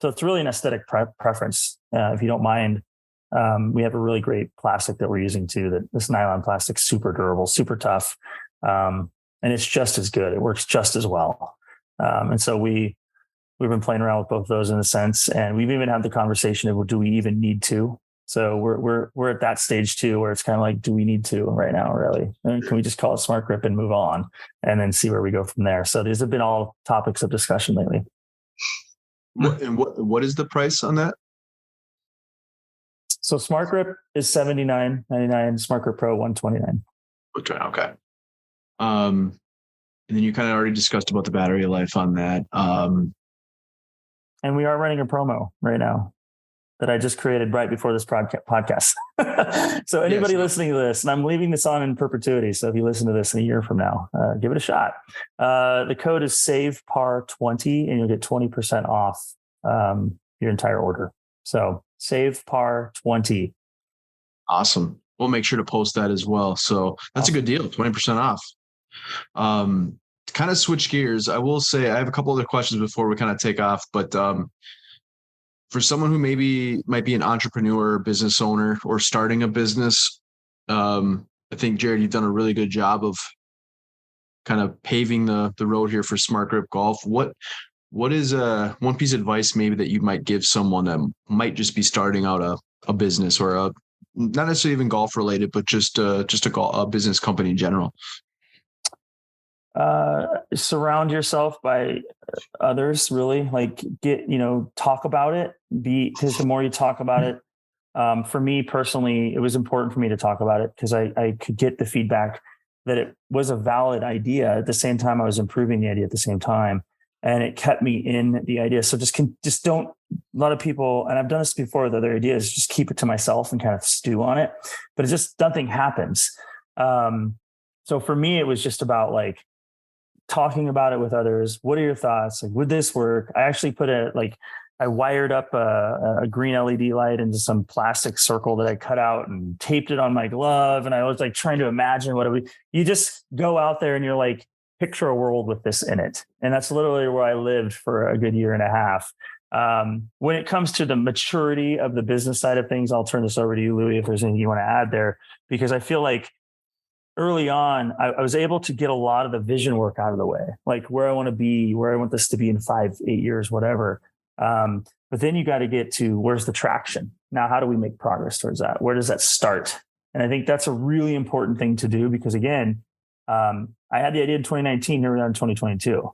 So it's really an aesthetic preference. If you don't mind, we have a really great plastic that we're using too. This nylon plastic, super durable, super tough, and it's just as good. It works just as well. And so we've been playing around with both of those in a sense, and we've even had the conversation of, well, do we even need to? So we're at that stage too, where it's kind of like, do we need to right now, really? And can we just call it SmartGrip and move on, and then see where we go from there? So these have been all topics of discussion lately. What is the price on that? So SmartGrip is $79.99, SmartGrip Pro $129. Okay. And then you kind of already discussed about the battery life on that. And we are running a promo right now that I just created right before this podcast. So anybody listening to this, and I'm leaving this on in perpetuity. So if you listen to this in a year from now, give it a shot. The code is SAVEPAR20 and you'll get 20% off your entire order. So SAVEPAR20. Awesome. We'll make sure to post that as well. So that's a good deal, 20% off. To kind of switch gears, I will say I have a couple other questions before we kind of take off, but for someone who maybe might be an entrepreneur, business owner, or starting a business, I think, Jared, you've done a really good job of kind of paving the road here for SmartGrip Golf, what is one piece of advice maybe that you might give someone that might just be starting out a business, or not necessarily even golf related, but just a business company in general? Surround yourself by others, really. Like, talk about it, because the more you talk about it, for me personally, it was important for me to talk about it because I could get the feedback that it was a valid idea. At the same time, I was improving the idea at the same time, and it kept me in the idea. So just don't, a lot of people, and I've done this before with other ideas, just keep it to myself and kind of stew on it, but it's just nothing happens. So for me, it was just about like talking about it with others. What are your thoughts? Like, would this work? I actually I wired up a green LED light into some plastic circle that I cut out and taped it on my glove. And I was like trying to imagine you just go out there and you're like, picture a world with this in it. And that's literally where I lived for a good year and a half. When it comes to the maturity of the business side of things, I'll turn this over to you, Louis, if there's anything you want to add there, because I feel like early on, I was able to get a lot of the vision work out of the way, like where I want to be, where I want this to be in 5, 8 years, whatever. But then you got to get to where's the traction? Now, how do we make progress towards that? Where does that start? And I think that's a really important thing to do because, again, I had the idea in 2019, here we are in 2022.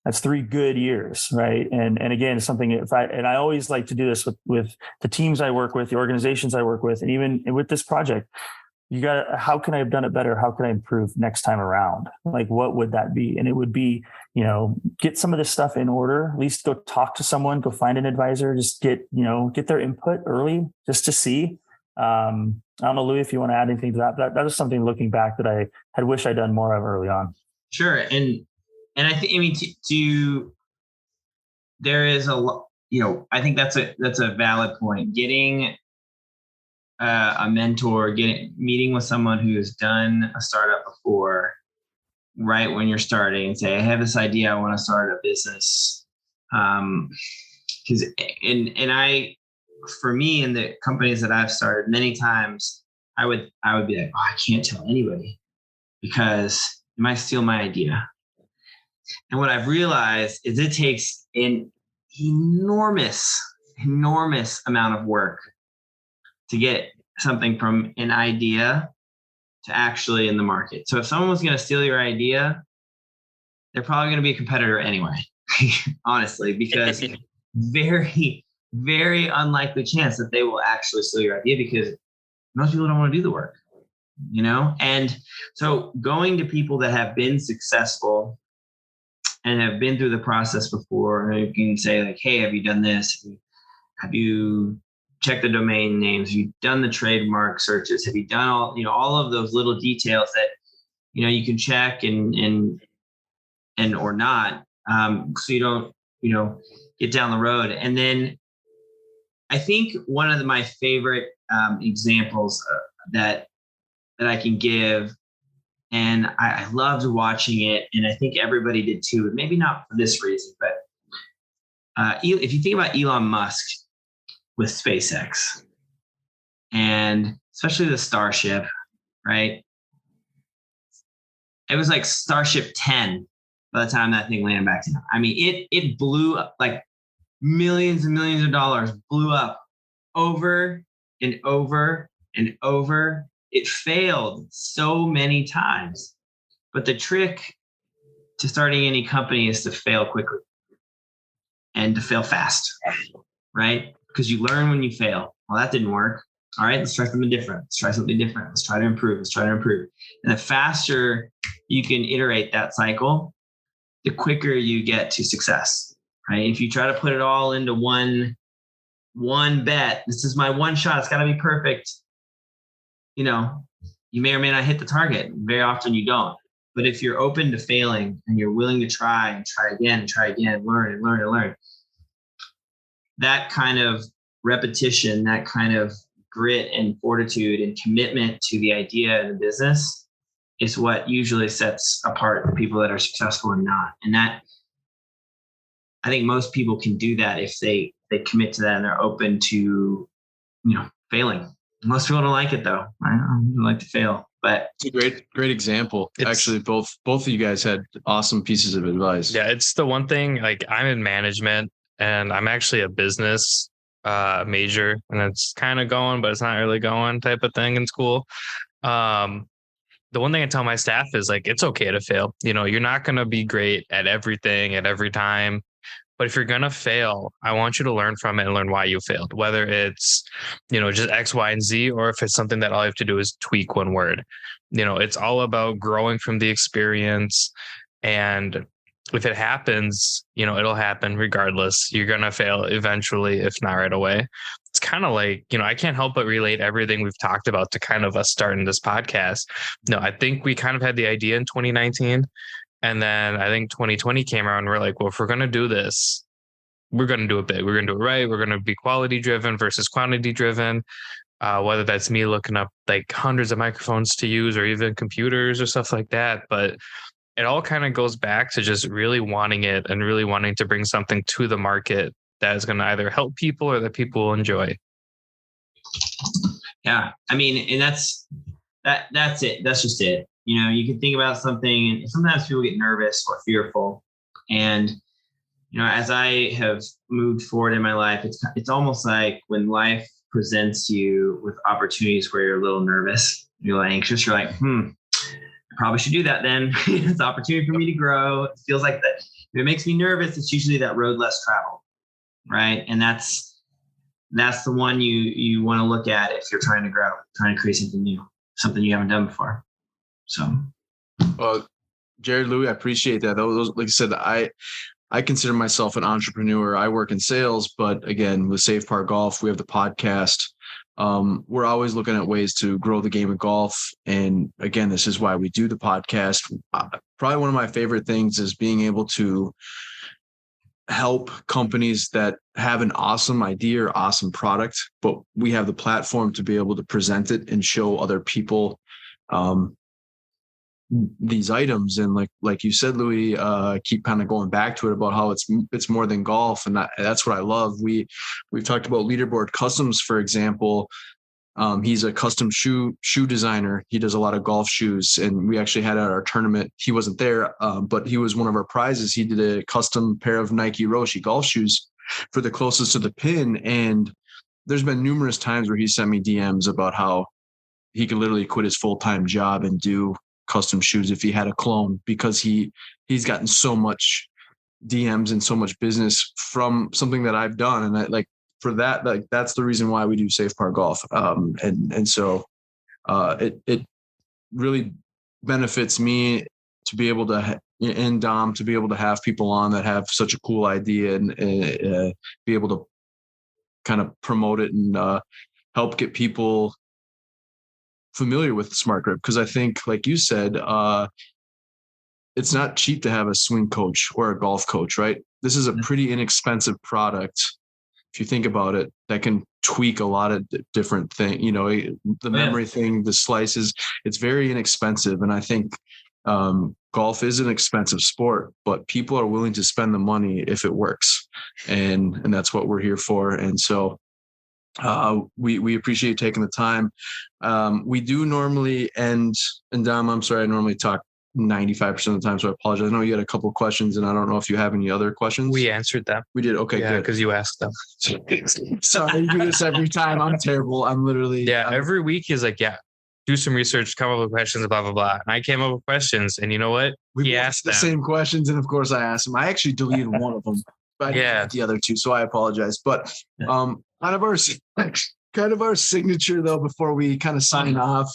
That's 3 good years, right? And again, something I always like to do this with the teams I work with, the organizations I work with, and even with this project. How can I have done it better? How can I improve next time around? Like, what would that be? And it would be, get some of this stuff in order, at least go talk to someone, go find an advisor, just get their input early just to see. I don't know, Louis, if you want to add anything to that. That was something looking back that I had wished I'd done more of early on. Sure. And I think, there is a lot, I think that's a valid point. Getting a mentor, meeting with someone who has done a startup before, right when you're starting, and say, I have this idea, I want to start a business. Because for me, in the companies that I've started, many times I would be like, I can't tell anybody because they might steal my idea. And what I've realized is it takes an enormous amount of work to get something from an idea to actually in the market. So if someone was going to steal your idea, they're probably going to be a competitor anyway, honestly, because very, very unlikely chance that they will actually steal your idea because most people don't want to do the work, And so going to people that have been successful and have been through the process before, and you can say like, hey, have you done this? Have you checked the domain names? Have you done the trademark searches? Have you done all of those little details that, you can check and or not, so you don't, get down the road. And then I think one of my favorite examples that I can give, and I loved watching it, and I think everybody did too, maybe not for this reason, but if you think about Elon Musk with SpaceX, and especially the Starship, right? It was like Starship 10 by the time that thing landed back down. I mean, it blew up, like millions and millions of dollars blew up over and over and over. It failed so many times. But the trick to starting any company is to fail quickly and to fail fast, right? Because you learn when you fail. Well, that didn't work. All right, let's try something different. Let's try something different. Let's try to improve. Let's try to improve. And the faster you can iterate that cycle, the quicker you get to success, right? If you try to put it all into one bet, this is my one shot, it's got to be perfect. You may or may not hit the target. Very often you don't. But if you're open to failing and you're willing to try and try again and try again, learn and learn and learn, that kind of repetition, that kind of grit and fortitude and commitment to the idea and the business is what usually sets apart the people that are successful and not. And that, I think most people can do that if they commit to that and they're open to, failing. Most people don't like it though. I don't like to fail. But it's a great example. Actually, both of you guys had awesome pieces of advice. Yeah, it's the one thing, like I'm in management and I'm actually a business major, and it's kind of going, but it's not really going type of thing in school. The one thing I tell my staff is like, it's okay to fail. You're not going to be great at everything at every time. But if you're going to fail, I want you to learn from it and learn why you failed, whether it's, just X, Y, and Z, or if it's something that all you have to do is tweak one word. It's all about growing from the experience. And if it happens, it'll happen regardless. You're going to fail eventually, if not right away. It's kind of like, I can't help but relate everything we've talked about to kind of us starting this podcast. I think we kind of had the idea in 2019. And then I think 2020 came around and we're like, well, if we're going to do this, we're going to do it big. We're going to do it right. We're going to be quality driven versus quantity driven. Whether that's me looking up like hundreds of microphones to use or even computers or stuff like that. But it all kind of goes back to just really wanting it and really wanting to bring something to the market that is going to either help people or that people will enjoy. Yeah. I mean, and that's it. That's just it. You can think about something and sometimes people get nervous or fearful. And, as I have moved forward in my life, it's almost like when life presents you with opportunities where you're a little nervous, you're anxious, you're like, I probably should do that then. It's an opportunity for me to grow. It feels like that. If it makes me nervous, it's usually that road less traveled, right? And that's the one you want to look at if you're trying to grow, trying to create something new, something you haven't done before. So, well, Jared, Louie, I appreciate that. Those, like I said, I consider myself an entrepreneur. I work in sales, but again, with Safe Par Golf, we have the podcast. We're always looking at ways to grow the game of golf. And again, this is why we do the podcast. Probably one of my favorite things is being able to help companies that have an awesome idea or awesome product, but we have the platform to be able to present it and show other people these items. And like you said, Louis, keep kind of going back to it about how it's more than golf. And that's what I love. We've talked about Leaderboard Customs, for example. He's a custom shoe designer. He does a lot of golf shoes, and we actually had at our tournament. He wasn't there, but he was one of our prizes. He did a custom pair of Nike Roshe golf shoes for the closest to the pin. And there's been numerous times where he sent me DMs about how he could literally quit his full-time job and do custom shoes if he had a clone, because he's gotten so much DMs and so much business from something that I've done. And for that, that's the reason why we do Safe Par Golf. And so it really benefits me to be able to, and Dom, to be able to have people on that have such a cool idea and be able to kind of promote it and help get people familiar with SmartGrip. Because I think, like you said, it's not cheap to have a swing coach or a golf coach, right? This is a pretty inexpensive product, if you think about it, that can tweak a lot of different things. The memory thing, the slices, it's very inexpensive. And I think golf is an expensive sport, but people are willing to spend the money if it works. And that's what we're here for. And so we appreciate you taking the time. We do normally end, and Dom, I'm sorry, I normally talk 95% of the time, so I apologize. I know you had a couple of questions, and I don't know if you have any other questions. We answered them. We did. Okay, yeah, good. Because you asked them. Sorry, you do this every time. I'm terrible. I'm literally. Yeah, every week he's like, yeah, do some research, come up with questions, blah, blah, blah. And I came up with questions, and you know what? We asked the same questions, and of course I asked him. I actually deleted one of them, but I didn't the other two, so I apologize. But kind of our signature, though, before we kind of sign off,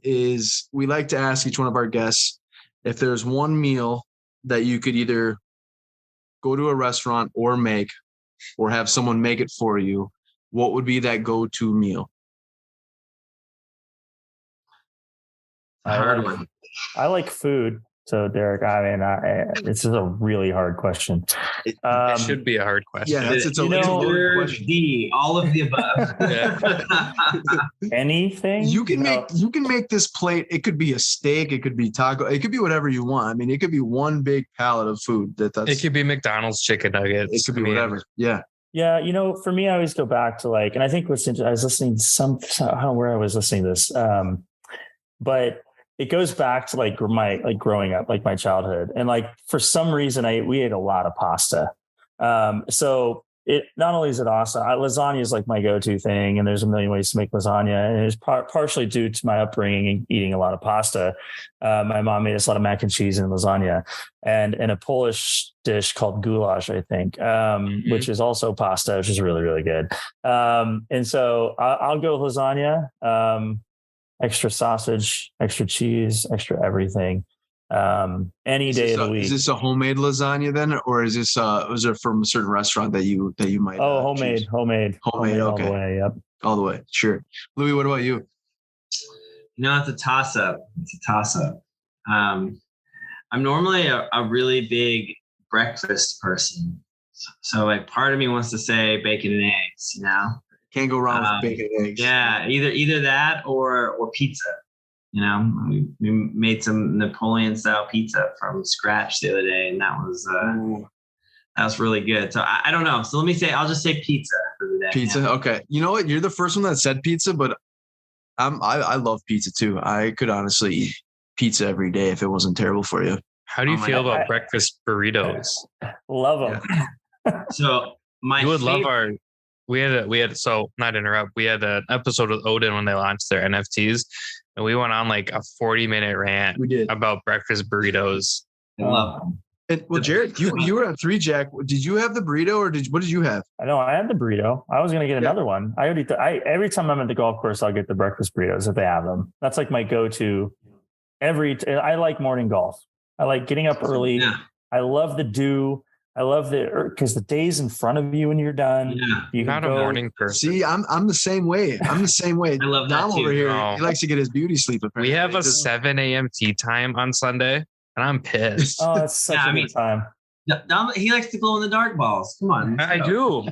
is we like to ask each one of our guests if there's one meal that you could either go to a restaurant or make, or have someone make it for you, what would be that go-to meal? I like food. So, Derek, I mean, this is a really hard question. It should be a hard question. Yeah, it's a loaded question. D, all of the above. Anything you can make this plate. It could be a steak. It could be taco. It could be whatever you want. I mean, it could be one big pallet of food. It could be McDonald's chicken nuggets. It could be whatever. Yeah. Yeah, for me, I always go back to and I think I was listening to I don't know where I was listening to this. but it goes back to like my growing up, like my childhood, and like for some reason we ate a lot of pasta. So it not only is it awesome, lasagna is like my go-to thing, and there's a million ways to make lasagna, and it's partially due to my upbringing and eating a lot of pasta. My mom made us a lot of mac and cheese and lasagna, and a Polish dish called goulash, I think, which is also pasta, which is really, really good. And so I'll go with lasagna, extra sausage, extra cheese, extra everything. Any day of the week. Is this a homemade lasagna then, or is this was it from a certain restaurant that you might? Homemade. Okay. All the way. Yep. All the way. Sure. Louis, what about you? It's a toss up. I'm normally a really big breakfast person. So like part of me wants to say bacon and eggs, Can't go wrong with bacon and eggs. Yeah. Either that or pizza. We made some Napoleon style pizza from scratch the other day, and that was really good. So I don't know. So let me say, I'll just say pizza for the day. Pizza. Yeah. Okay. You know what? You're the first one that said pizza, but I love pizza too. I could honestly eat pizza every day if it wasn't terrible for you. How do you feel about breakfast burritos? Love them. Yeah. So you would love our. We had so not interrupt. We had an episode with Odin when they launched their NFTs. And we went on like a 40-minute rant about breakfast burritos. I love them. And, well, Jared, you were at 3Jack. Did you have the burrito, or what did you have? I know I had the burrito. I was going to get another one. I already. Every time I'm at the golf course, I'll get the breakfast burritos if they have them. That's like my go-to. I like morning golf. I like getting up early. Yeah. I love the dew. I love because the day's in front of you when you're done. Yeah. You not a morning person. See, I'm the same way. I love that too. Over here, he likes to get his beauty sleep. Apparently. We have a 7 a.m. tea time on Sunday, and I'm pissed. Oh, it's such a good time. He likes to glow in the dark balls. Come on. I do.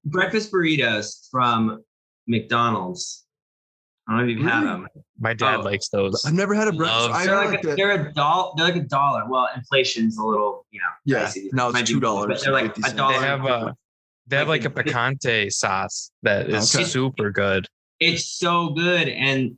Breakfast burritos from McDonald's. I don't know if you've had them. My dad likes those. I've never had a breakfast. They're like $1. Well, inflation's a little, pricey. Now it's $2. But they're like $1. They have like a picante sauce that is super good. It's so good, and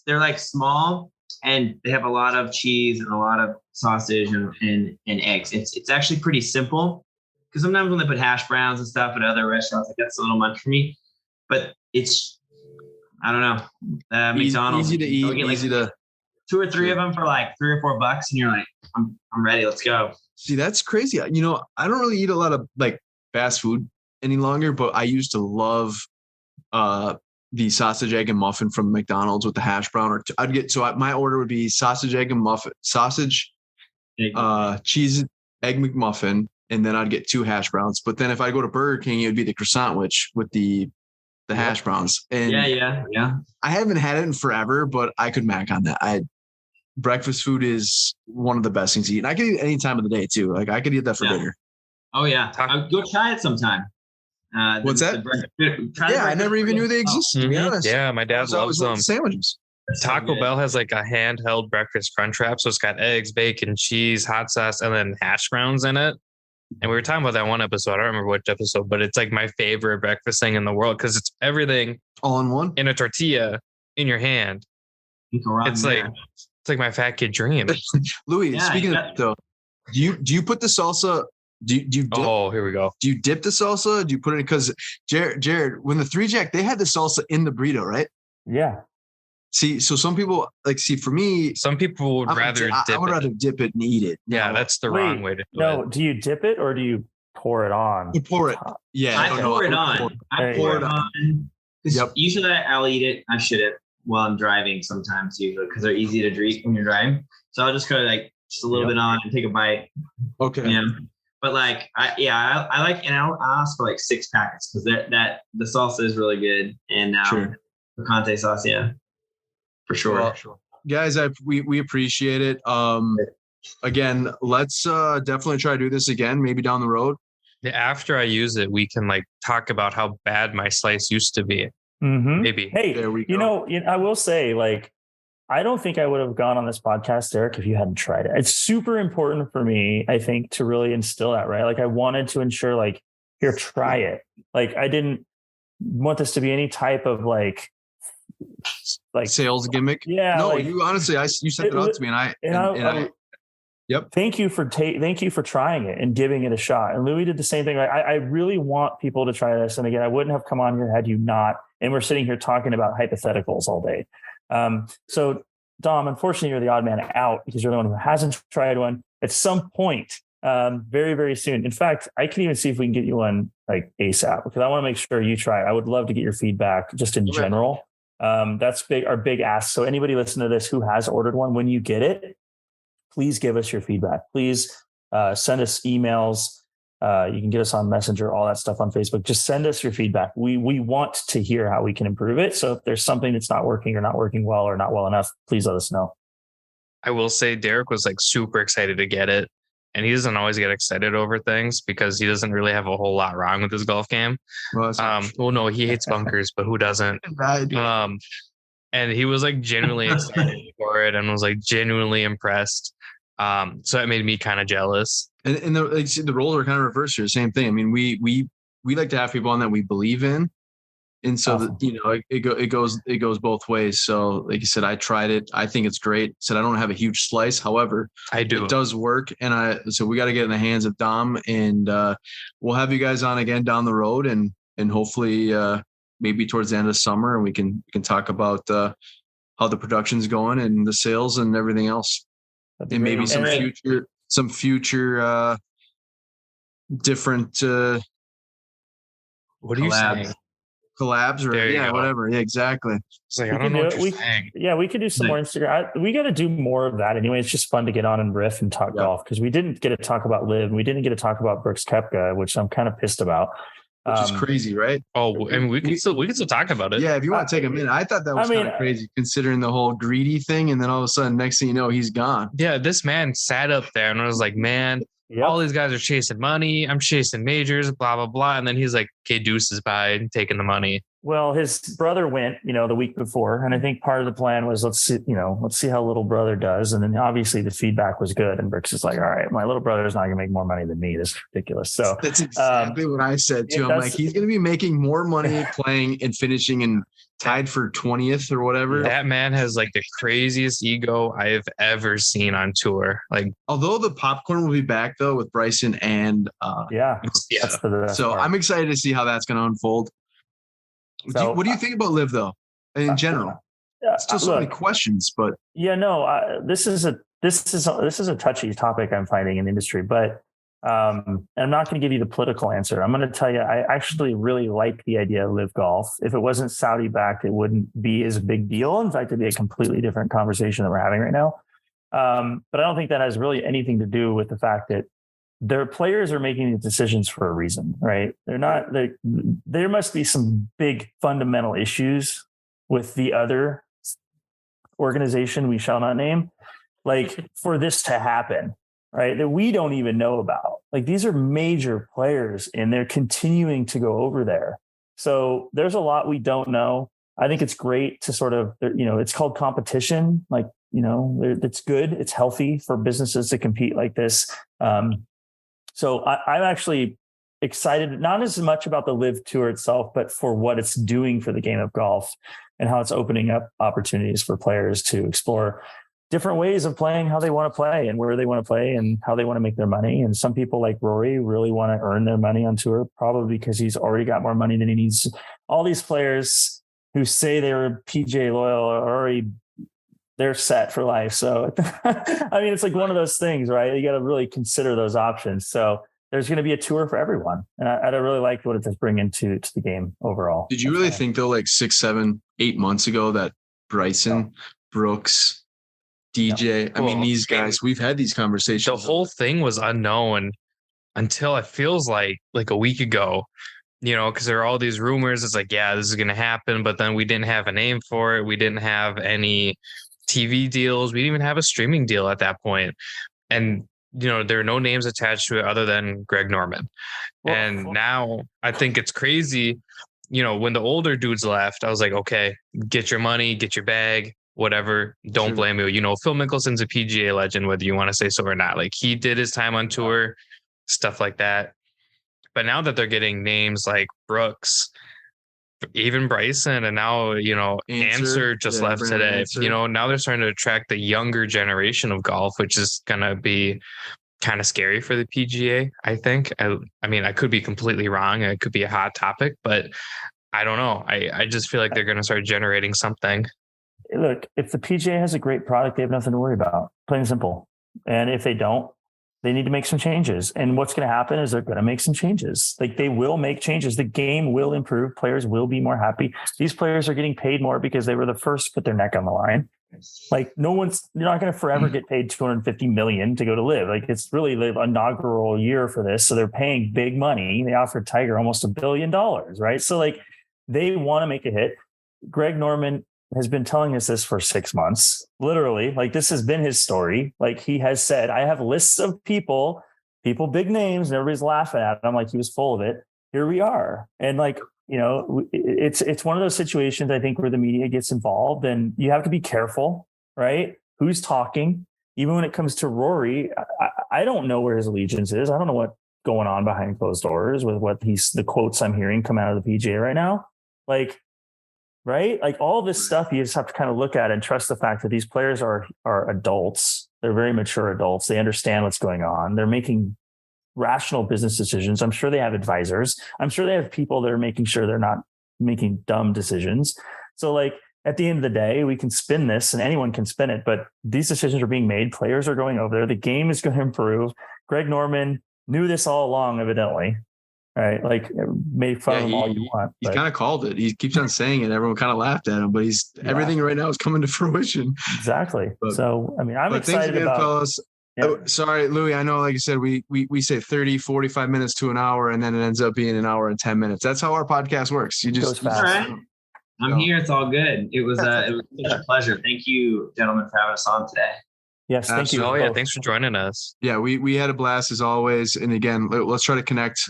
they're like small, and they have a lot of cheese and a lot of sausage and eggs. It's actually pretty simple, because sometimes when they put hash browns and stuff at other restaurants, like that's a little much for me. But it's, I don't know, McDonald's. Easy to eat. Easy to 2 or 3 of them for like $3 or $4, and you're like, I'm ready. Let's go. See, that's crazy. I don't really eat a lot of like fast food any longer, but I used to love the sausage, egg, and muffin from McDonald's with the hash brown. Or my order would be sausage, egg, and muffin, sausage, cheese, egg McMuffin, and then I'd get 2 hash browns. But then if I go to Burger King, it would be the croissant witch with the hash browns. And yeah. I haven't had it in forever, but I could mac on that. Breakfast food is one of the best things to eat. And I could eat any time of the day too. Like I could eat that for dinner. Oh yeah. Go try it sometime. What's that? I never even knew they existed, to be honest. Yeah, my dad loves them. Sandwiches. Taco Bell has like a handheld breakfast crunch wrap. So it's got eggs, bacon, cheese, hot sauce, and then hash browns in it. And we were talking about that one episode. I don't remember which episode, but it's like my favorite breakfast thing in the world, because it's everything all in one in a tortilla in your hand. It's like my fat kid dream. Louis, speaking of though, do you put the salsa? Do you dip? Oh, here we go. Do you dip the salsa? Do you put it? Because Jared, when the 3Jack, they had the salsa in the burrito, right? Yeah. See, so some people for me, some people would rather dip it. I would rather dip it and eat it. Yeah, that's the wrong way to do it. Do you dip it or do you pour it on? You pour it. Yeah, I pour it on. I pour it on. Yep. Usually I'll eat it. I shouldn't while I'm driving sometimes, usually, because they're easy to drink when you're driving. So I'll just go like just a little bit on and take a bite. Okay. Yeah. But like, I like, and I'll ask for like 6 packets, because the salsa is really good. And the picante sauce, for sure. Well, guys, we appreciate it. Again, let's definitely try to do this again, maybe down the road. After I use it, we can like talk about how bad my slice used to be. Mm-hmm. Maybe. Hey, there we go. I will say, like, I don't think I would have gone on this podcast, Derek, if you hadn't tried it. It's super important for me, I think, to really instill that, right? Like, I wanted to ensure, like, here, try it. Like, I didn't want this to be any type of like like sales gimmick. Yeah. No, like, you honestly, you sent it out to me, and I yep. Thank you for trying it and giving it a shot. And Louis did the same thing. I really want people to try this. And again, I wouldn't have come on here had you not. And we're sitting here talking about hypotheticals all day. So Dom, unfortunately, you're the odd man out because you're the one who hasn't tried one. At some point, very, very soon. In fact, I can even see if we can get you one like ASAP because I want to make sure you try it. I would love to get your feedback just in general. That's our big ask. So anybody listening to this who has ordered one, when you get it, please give us your feedback. Please send us emails. You can get us on Messenger, all that stuff on Facebook. Just send us your feedback. We want to hear how we can improve it. So if there's something that's not working or not working well or not well enough, please let us know. I will say Derek was like super excited to get it. And he doesn't always get excited over things because he doesn't really have a whole lot wrong with his golf game. Well, no, he hates bunkers, but who doesn't? And he was like genuinely excited for it and was like genuinely impressed. So it made me kind of jealous. And the roles are kind of reversed here. Same thing. I mean, we like to have people on that we believe in. And so, awesome. It goes both ways. So like you said, I tried it. I think it's great. Said I don't have a huge slice. However, I do. It does work. And so we got to get in the hands of Dom, and we'll have you guys on again down the road, and hopefully maybe towards the end of summer, and we can talk about how the production's going and the sales and everything else. And maybe some future different what are you saying? Collabs or whatever. Yeah, exactly. It's like, I don't know what you're saying. Yeah, we could do some more Instagram. We got to do more of that anyway. It's just fun to get on and riff and talk golf because we didn't get to talk about Liv. We didn't get to talk about Brooks Koepka, which I'm kind of pissed about. Which is crazy, right? Oh, and we can still talk about it. Yeah, if you want to take a minute. I thought that was kind of crazy considering the whole greedy thing, and then all of a sudden, next thing you know, he's gone. Yeah, this man sat up there and was like, man, all these guys are chasing money. I'm chasing majors, blah, blah, blah. And then he's like, okay, deuces by and taking the money. Well, his brother went, the week before. And I think part of the plan was, let's see how little brother does. And then obviously the feedback was good. And Brooks is like, all right, my little brother is not going to make more money than me. This is ridiculous. So that's exactly what I said too. I'm like, he's going to be making more money playing and finishing and tied for 20th or whatever. That man has like the craziest ego I've ever seen on tour. Like, although the popcorn will be back though with Bryson and so I'm excited to see how that's going to unfold. So, what do you think about Liv though, in general? Still so many questions, but this is a touchy topic I'm finding in the industry, but and I'm not going to give you the political answer. I'm going to tell you, I actually really like the idea of Liv Golf. If it wasn't Saudi backed, it wouldn't be as a big deal. In fact, it'd be a completely different conversation that we're having right now. But I don't think that has really anything to do with the fact that their players are making the decisions for a reason, right? There must be some big fundamental issues with the other organization we shall not name, like for this to happen, right? That we don't even know about. Like these are major players and they're continuing to go over there. So there's a lot we don't know. I think it's great to sort of, it's called competition. Like, it's good. It's healthy for businesses to compete like this. So I'm actually excited, not as much about the Live Tour itself, but for what it's doing for the game of golf and how it's opening up opportunities for players to explore different ways of playing how they want to play and where they want to play and how they want to make their money. And some people like Rory really want to earn their money on tour, probably because he's already got more money than he needs. All these players who say they're PGA loyal are already they're set for life. So, I mean, it's like one of those things, right? You got to really consider those options. So there's going to be a tour for everyone. And I really liked what it does bring into the game overall. Did you really think though, like 6, 7, 8 months ago that Bryson, Brooks, DJ, I mean, these guys, we've had these conversations. The whole thing was unknown until it feels like a week ago, because there are all these rumors. It's like, yeah, this is going to happen. But then we didn't have a name for it. We didn't have any TV deals. We didn't even have a streaming deal at that point. And, there are no names attached to it other than Greg Norman. Now I think it's crazy. When the older dudes left, I was like, okay, get your money, get your bag, whatever. Don't blame you. Phil Mickelson's a PGA legend, whether you want to say so or not. Like he did his time on tour, stuff like that. But now that they're getting names like Brooks, even Bryson, and now, Answer just left today. Answer. Now they're starting to attract the younger generation of golf, which is gonna be kind of scary for the PGA, I think. I mean, I could be completely wrong. It could be a hot topic, but I don't know. I just feel like they're going to start generating something. Look, if the PGA has a great product, they have nothing to worry about. Plain and simple. And if they don't, they need to make some changes. And what's going to happen is they're going to make some changes. Like, they will make changes. The game will improve. Players will be more happy. These players are getting paid more because they were the first to put their neck on the line. Like, you're not going to forever get paid $250 million to go to live. Like, it's really the inaugural year for this. So they're paying big money. They offered Tiger almost $1 billion, right? So like, they want to make a hit. Greg Norman has been telling us this for 6 months, literally. Like, this has been his story. Like, he has said, I have lists of people, big names, and everybody's laughing at it. I'm like, he was full of it. Here we are. And like, it's one of those situations, I think, where the media gets involved, and you have to be careful, right? Who's talking? Even when it comes to Rory, I don't know where his allegiance is. I don't know what's going on behind closed doors with the quotes I'm hearing come out of the PGA right now. Like, right? Like, all this stuff, you just have to kind of look at and trust the fact that these players are adults. They're very mature adults. They understand what's going on. They're making rational business decisions. I'm sure they have advisors. I'm sure they have people that are making sure they're not making dumb decisions. So like, at the end of the day, we can spin this and anyone can spin it, but these decisions are being made. Players are going over there. The game is going to improve. Greg Norman knew this all along, evidently. Right. Like, make fun of him all you want. He's kind of called it. He keeps on saying it. Everyone kind of laughed at him, but everything right now is coming to fruition. Exactly. So, I mean, I'm excited again, about fellas. Yeah. Oh, sorry, Louis. I know, like you said, we say 30, 45 minutes to an hour, and then it ends up being an hour and 10 minutes. That's how our podcast works. You just fast. All right. I'm here. It's all good. It was such a pleasure. Thank you, gentlemen, for having us on today. Yes, thank you. Oh yeah, thanks for joining us. Yeah, we had a blast as always. And again, let's try to connect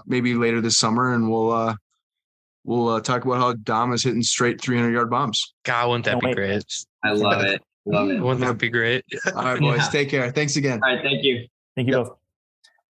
maybe later this summer, and we'll talk about how Dom is hitting straight 300-yard bombs. God, wouldn't that be great? I love it. Wouldn't that be great? All right, boys. Take care. Thanks again. All right, thank you. Thank you both.